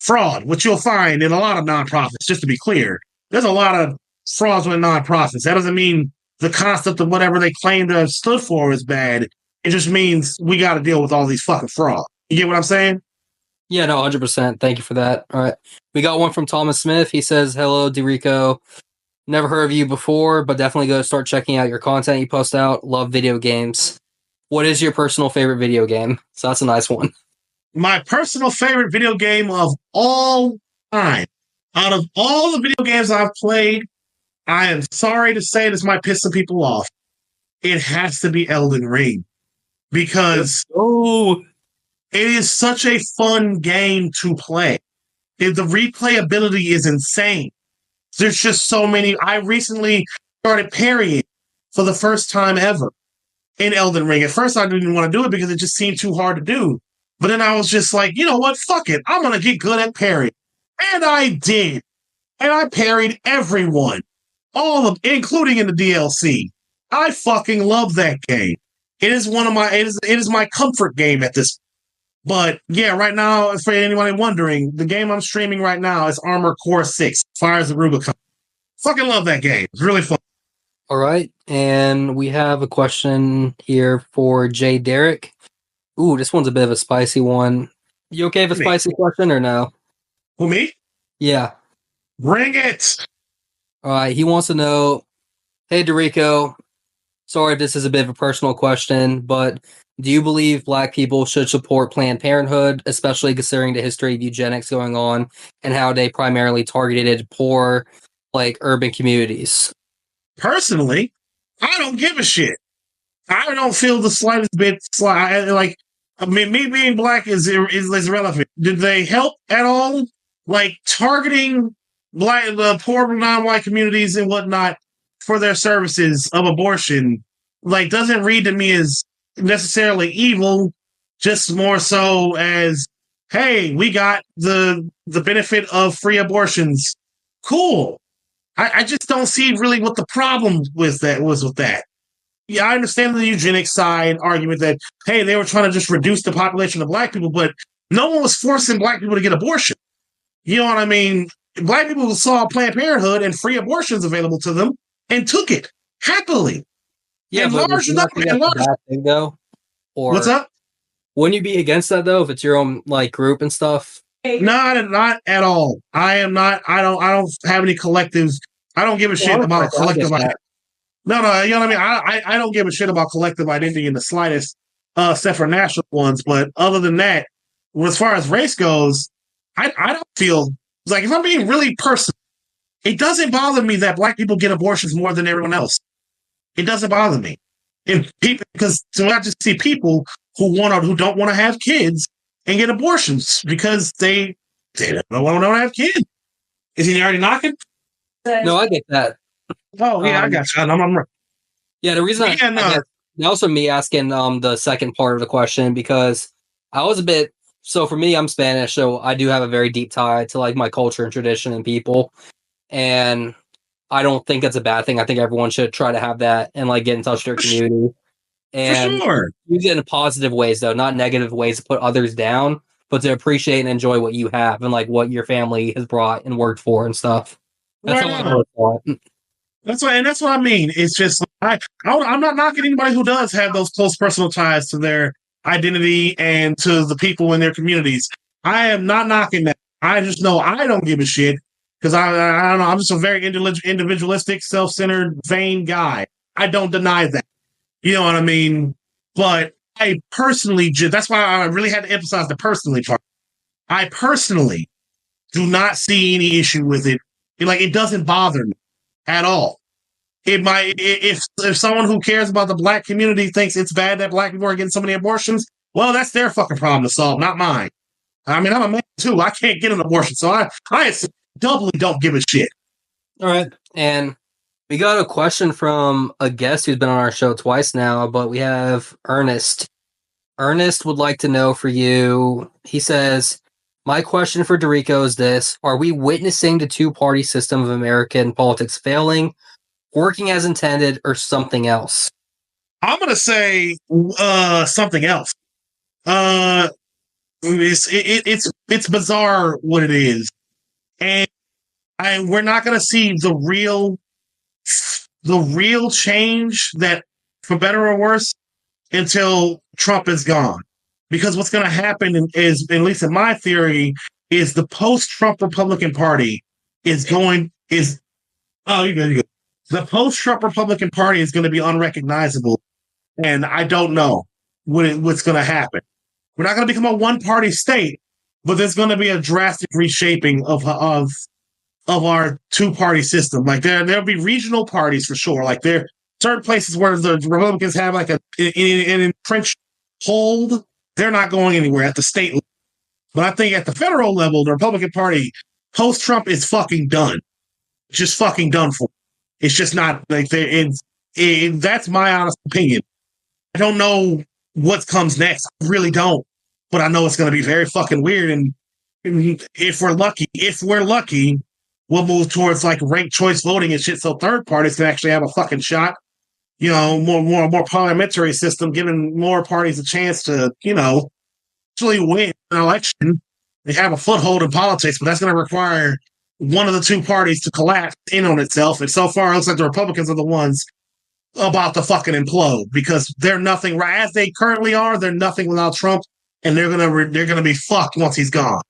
fraud, which you'll find in a lot of nonprofits, just to be clear. There's a lot of frauds with nonprofits. That doesn't mean the concept of whatever they claim to have stood for is bad. It just means we got to deal with all these fucking frauds. You get what I'm saying? Yeah, no, 100%. Thank you for that. All right. We got one from Thomas Smith. He says, hello, DeRico. Never heard of you before, but definitely go start checking out your content you post out. Love video games. What is your personal favorite video game? So that's a nice one. My personal favorite video game of all time. Out of all the video games I've played, I am sorry to say this might piss some people off. It has to be Elden Ring. Because it is such a fun game to play. The replayability is insane. There's just so many. I recently started parrying for the first time ever in Elden Ring. At first, I didn't want to do it because it just seemed too hard to do. But then I was just like, you know what? Fuck it. I'm going to get good at parrying. And I did. And I parried everyone. All of them, including in the DLC. I fucking love that game. It is it is my comfort game at this. But yeah, right now, for anyone wondering, the game I'm streaming right now is Armored Core 6, Fires of Rubicon. Fucking love that game. It's really fun. All right. And we have a question here for Jay Derrick. Ooh, this one's a bit of a spicy one. You okay with a spicy question or no? Who, me? Yeah. Bring it. All right. He wants to know, hey, DeRico, sorry if this is a bit of a personal question, but do you believe Black people should support Planned Parenthood, especially considering the history of eugenics going on and how they primarily targeted poor, urban communities? Personally, I don't give a shit. I don't feel the slightest bit me being Black is irrelevant. Did they help at all? Targeting the poor non-white communities and whatnot for their services of abortion, doesn't read to me as necessarily evil, just more so as, hey, we got the benefit of free abortions. Cool. I just don't see really what the problem was with that. Yeah, I understand the eugenics side argument that, hey, they were trying to just reduce the population of black people, but no one was forcing black people to get abortion. You know what I mean? Black people saw Planned Parenthood and free abortions available to them and took it happily. Yeah, and but large number, and large. Bad thing, though? Or What's up? Wouldn't you be against that though if it's your own like group and stuff? Not at all. I am not. I don't have any collectives. I don't give a shit about collective. No, you know what I mean. I don't give a shit about collective identity in the slightest, except for national ones. But other than that, as far as race goes, I don't feel like, if I'm being really personal, it doesn't bother me that black people get abortions more than everyone else. It doesn't bother me. If people, because I just see people who don't want to have kids and get abortions because they don't want to have kids. Is he already knocking? No, I get that. Oh yeah, I got you. I'm right. Yeah, the reason also me asking the second part of the question, because I was a bit, so for me, I'm Spanish, so I do have a very deep tie to like my culture and tradition and people, and I don't think that's a bad thing. I think everyone should try to have that and like get in touch with their community and use it in positive ways, though, not negative ways to put others down, but to appreciate and enjoy what you have and like what your family has brought and worked for and stuff. That's how I thought. That's what I mean. It's just I'm not knocking anybody who does have those close personal ties to their identity and to the people in their communities. I am not knocking that. I just know I don't give a shit because I don't know. I'm just a very individualistic, self-centered, vain guy. I don't deny that. You know what I mean? But I personally, that's why I really had to emphasize the personally part. I personally do not see any issue with it. Like, it doesn't bother me at all. It might, if someone who cares about the black community thinks it's bad that black people are getting so many abortions, well, that's their fucking problem to solve, not mine. I mean, I'm a man too. I can't get an abortion, so I doubly don't give a shit. All right, and we got a question from a guest who's been on our show twice now, but we have Ernest. Ernest would like to know for you. He says, my question for Dorico is this: are we witnessing the two-party system of American politics failing, working as intended, or something else? I'm going to say something else. It's bizarre what it is. And we're not going to see the real change, that for better or worse, until Trump is gone. Because what's going to happen is, at least in my theory, is the post-Trump Republican Party is the post-Trump Republican Party is going to be unrecognizable, and I don't know what's going to happen. We're not going to become a one-party state, but there's going to be a drastic reshaping of our two-party system. Like there'll be regional parties for sure. Like there are certain places where the Republicans have like an entrenched hold. They're not going anywhere at the state level. But I think at the federal level, the Republican Party post-Trump is fucking done. Just fucking done for. It's just not like that's my honest opinion. I don't know what comes next. I really don't. But I know it's going to be very fucking weird. And if we're lucky, we'll move towards like ranked choice voting and shit, so third parties can actually have a fucking shot. You know, more parliamentary system, giving more parties a chance to, you know, actually win an election. They have a foothold in politics, but that's going to require one of the two parties to collapse in on itself. And so far, it looks like the Republicans are the ones about to fucking implode, because they're nothing right as they currently are. They're nothing without Trump, and they're gonna be fucked once he's gone.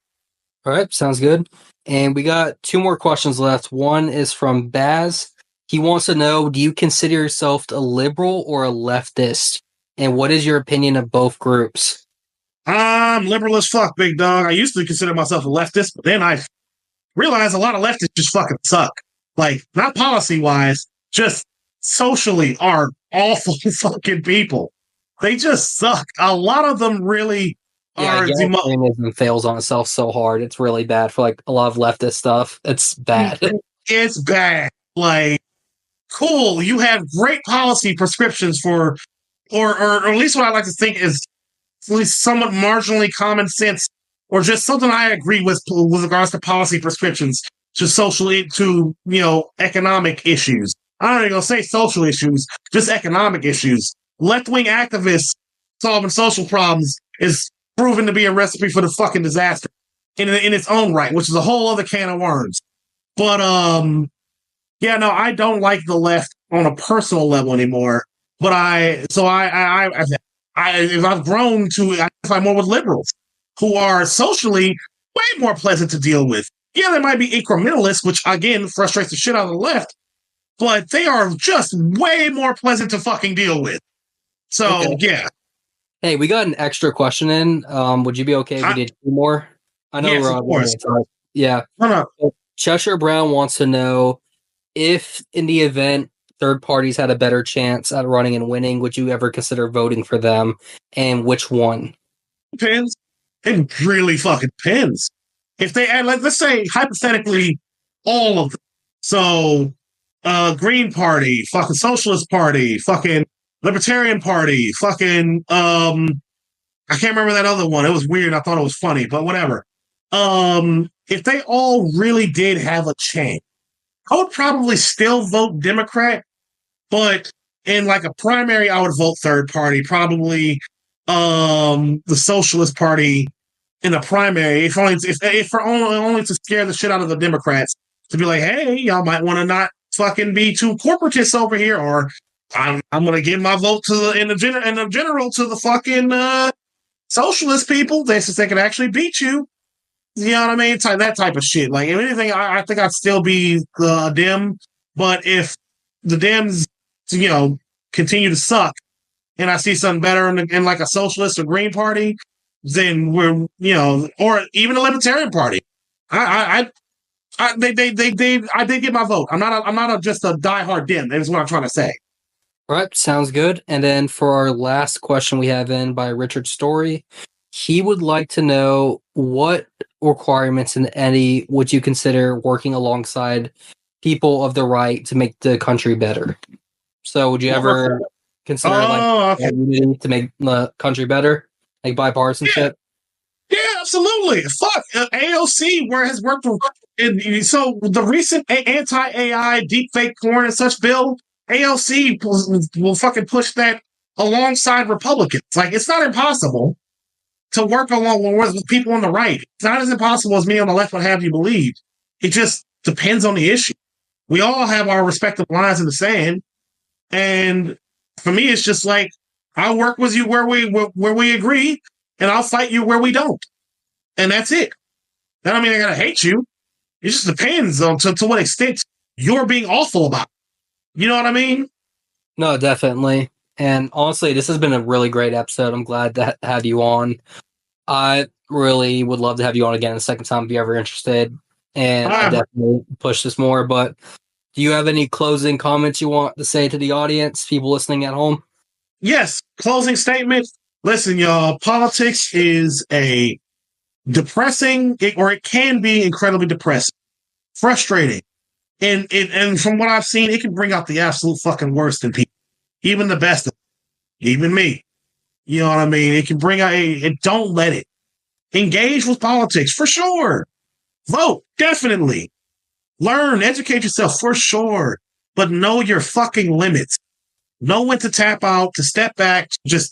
All right, sounds good. And we got two more questions left. One is from Baz. He wants to know, do you consider yourself a liberal or a leftist? And what is your opinion of both groups? I'm liberal as fuck, big dog. I used to consider myself a leftist, but then I realized a lot of leftists just fucking suck. Like, not policy-wise, just socially are awful fucking people. They just suck. A lot of them really are. Egalitarianism fails on itself so hard. It's really bad for like a lot of leftist stuff. It's bad. It's bad. Like, cool, you have great policy prescriptions for, or at least what I like to think is at least somewhat marginally common sense, or just something I agree with regards to policy prescriptions. to economic issues. I'm not even gonna say social issues, just economic issues. Left-wing activists solving social problems is proven to be a recipe for the fucking disaster in its own right, which is a whole other can of worms. But I don't like the left on a personal level anymore. But I've grown to identify more with liberals who are socially way more pleasant to deal with. Yeah, they might be incrementalists, which again frustrates the shit out of the left, but they are just way more pleasant to fucking deal with. So, okay. Yeah. Hey, we got an extra question in. Would you be okay if we did 2 more? I know yes, of course. Yeah. No. Cheshire Brown wants to know if, in the event third parties had a better chance at running and winning, would you ever consider voting for them, and which one? Depends. It really fucking depends. If they, let's say hypothetically, all of them. So, Green Party, fucking Socialist Party, fucking Libertarian Party, fucking I can't remember that other one. It was weird. I thought it was funny, but whatever. If they all really did have a chance, I would probably still vote Democrat, but in like a primary, I would vote third party, probably the Socialist Party in a primary, if for only to scare the shit out of the Democrats, to be like, hey, y'all might want to not fucking be too corporatist over here, or I'm gonna give my vote in the general to the fucking socialist people. They can actually beat you. You know what I mean? That type of shit. Like, if anything, I think I'd still be Dem. But if the Dems, continue to suck, and I see something better in like a socialist or Green Party, then we're, or even a Libertarian Party. They did get my vote. I'm not just a diehard Dem. That's what I'm trying to say. All right, sounds good. And then for our last question we have in by Richard Story, he would like to know what requirements, in any, would you consider working alongside people of the right to make the country better? So would you ever consider to make the country better, like bipartisanship? Yeah, absolutely. Fuck, AOC where has worked. So the recent anti-AI deepfake porn and such bill, AOC will fucking push that alongside Republicans. Like, it's not impossible to work along with people on the right. It's not as impossible as me on the left would have you believe. It just depends on the issue. We all have our respective lines in the sand, and for me, it's just like, I'll work with you where we agree, and I'll fight you where we don't, and that's it. That don't mean I gotta hate you. It just depends on to what extent you're being awful about it. You know what I mean? No, definitely. And honestly, this has been a really great episode. I'm glad to have you on. I really would love to have you on again a second time if you're ever interested. And I definitely push this more. But do you have any closing comments you want to say to the audience, people listening at home? Yes. Closing statement. Listen, y'all, politics is a depressing, or it can be incredibly depressing, frustrating. And from what I've seen, it can bring out the absolute fucking worst in people, even the best of them, even me. You know what I mean? It can bring out don't let it. Engage with politics for sure. Vote, definitely. Learn, educate yourself for sure. But know your fucking limits. Know when to tap out, to step back, to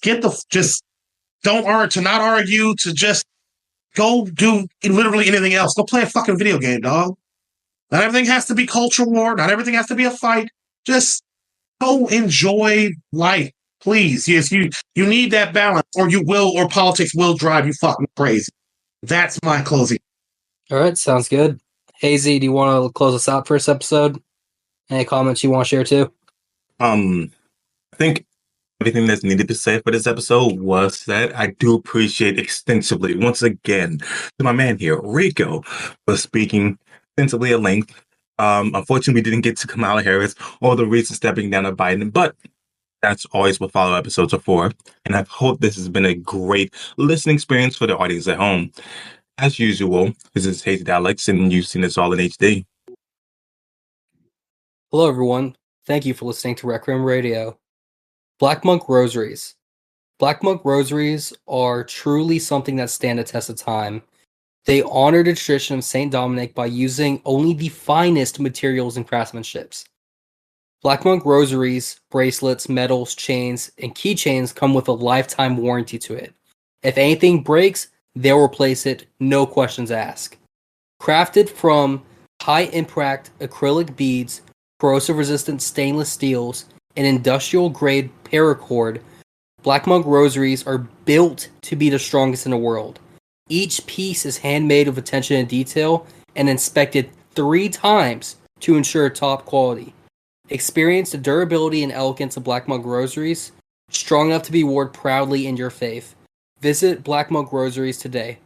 not argue, to just go do literally anything else. Go play a fucking video game, dog. Not everything has to be culture war. Not everything has to be a fight. Just go enjoy life, please. Yes, you need that balance, or politics will drive you fucking crazy. That's my closing. All right, sounds good. Hazy, do you want to close us out for this episode? Any comments you want to share too? I think everything that's needed to say for this episode was said. I do appreciate extensively, once again, to my man here, Rico, for speaking extensively at length. Unfortunately, we didn't get to Kamala Harris or the recent stepping down of Biden, but that's always what follow episodes are for. And I hope this has been a great listening experience for the audience at home. As usual, this is Hazy Dialects, and you've seen this all in HD. Hello, everyone. Thank you for listening to Requiem Radio. Black Monk Rosaries. Black Monk Rosaries are truly something that stand the test of time. They honor the tradition of St. Dominic by using only the finest materials and craftsmanships. Black Monk rosaries, bracelets, medals, chains, and keychains come with a lifetime warranty to it. If anything breaks, they'll replace it, no questions asked. Crafted from high-impact acrylic beads, corrosion-resistant stainless steels, and industrial-grade paracord, Black Monk rosaries are built to be the strongest in the world. Each piece is handmade with attention to detail and inspected 3 times to ensure top quality. Experience the durability and elegance of Black Monk rosaries, strong enough to be worn proudly in your faith. Visit Black Monk Rosaries today.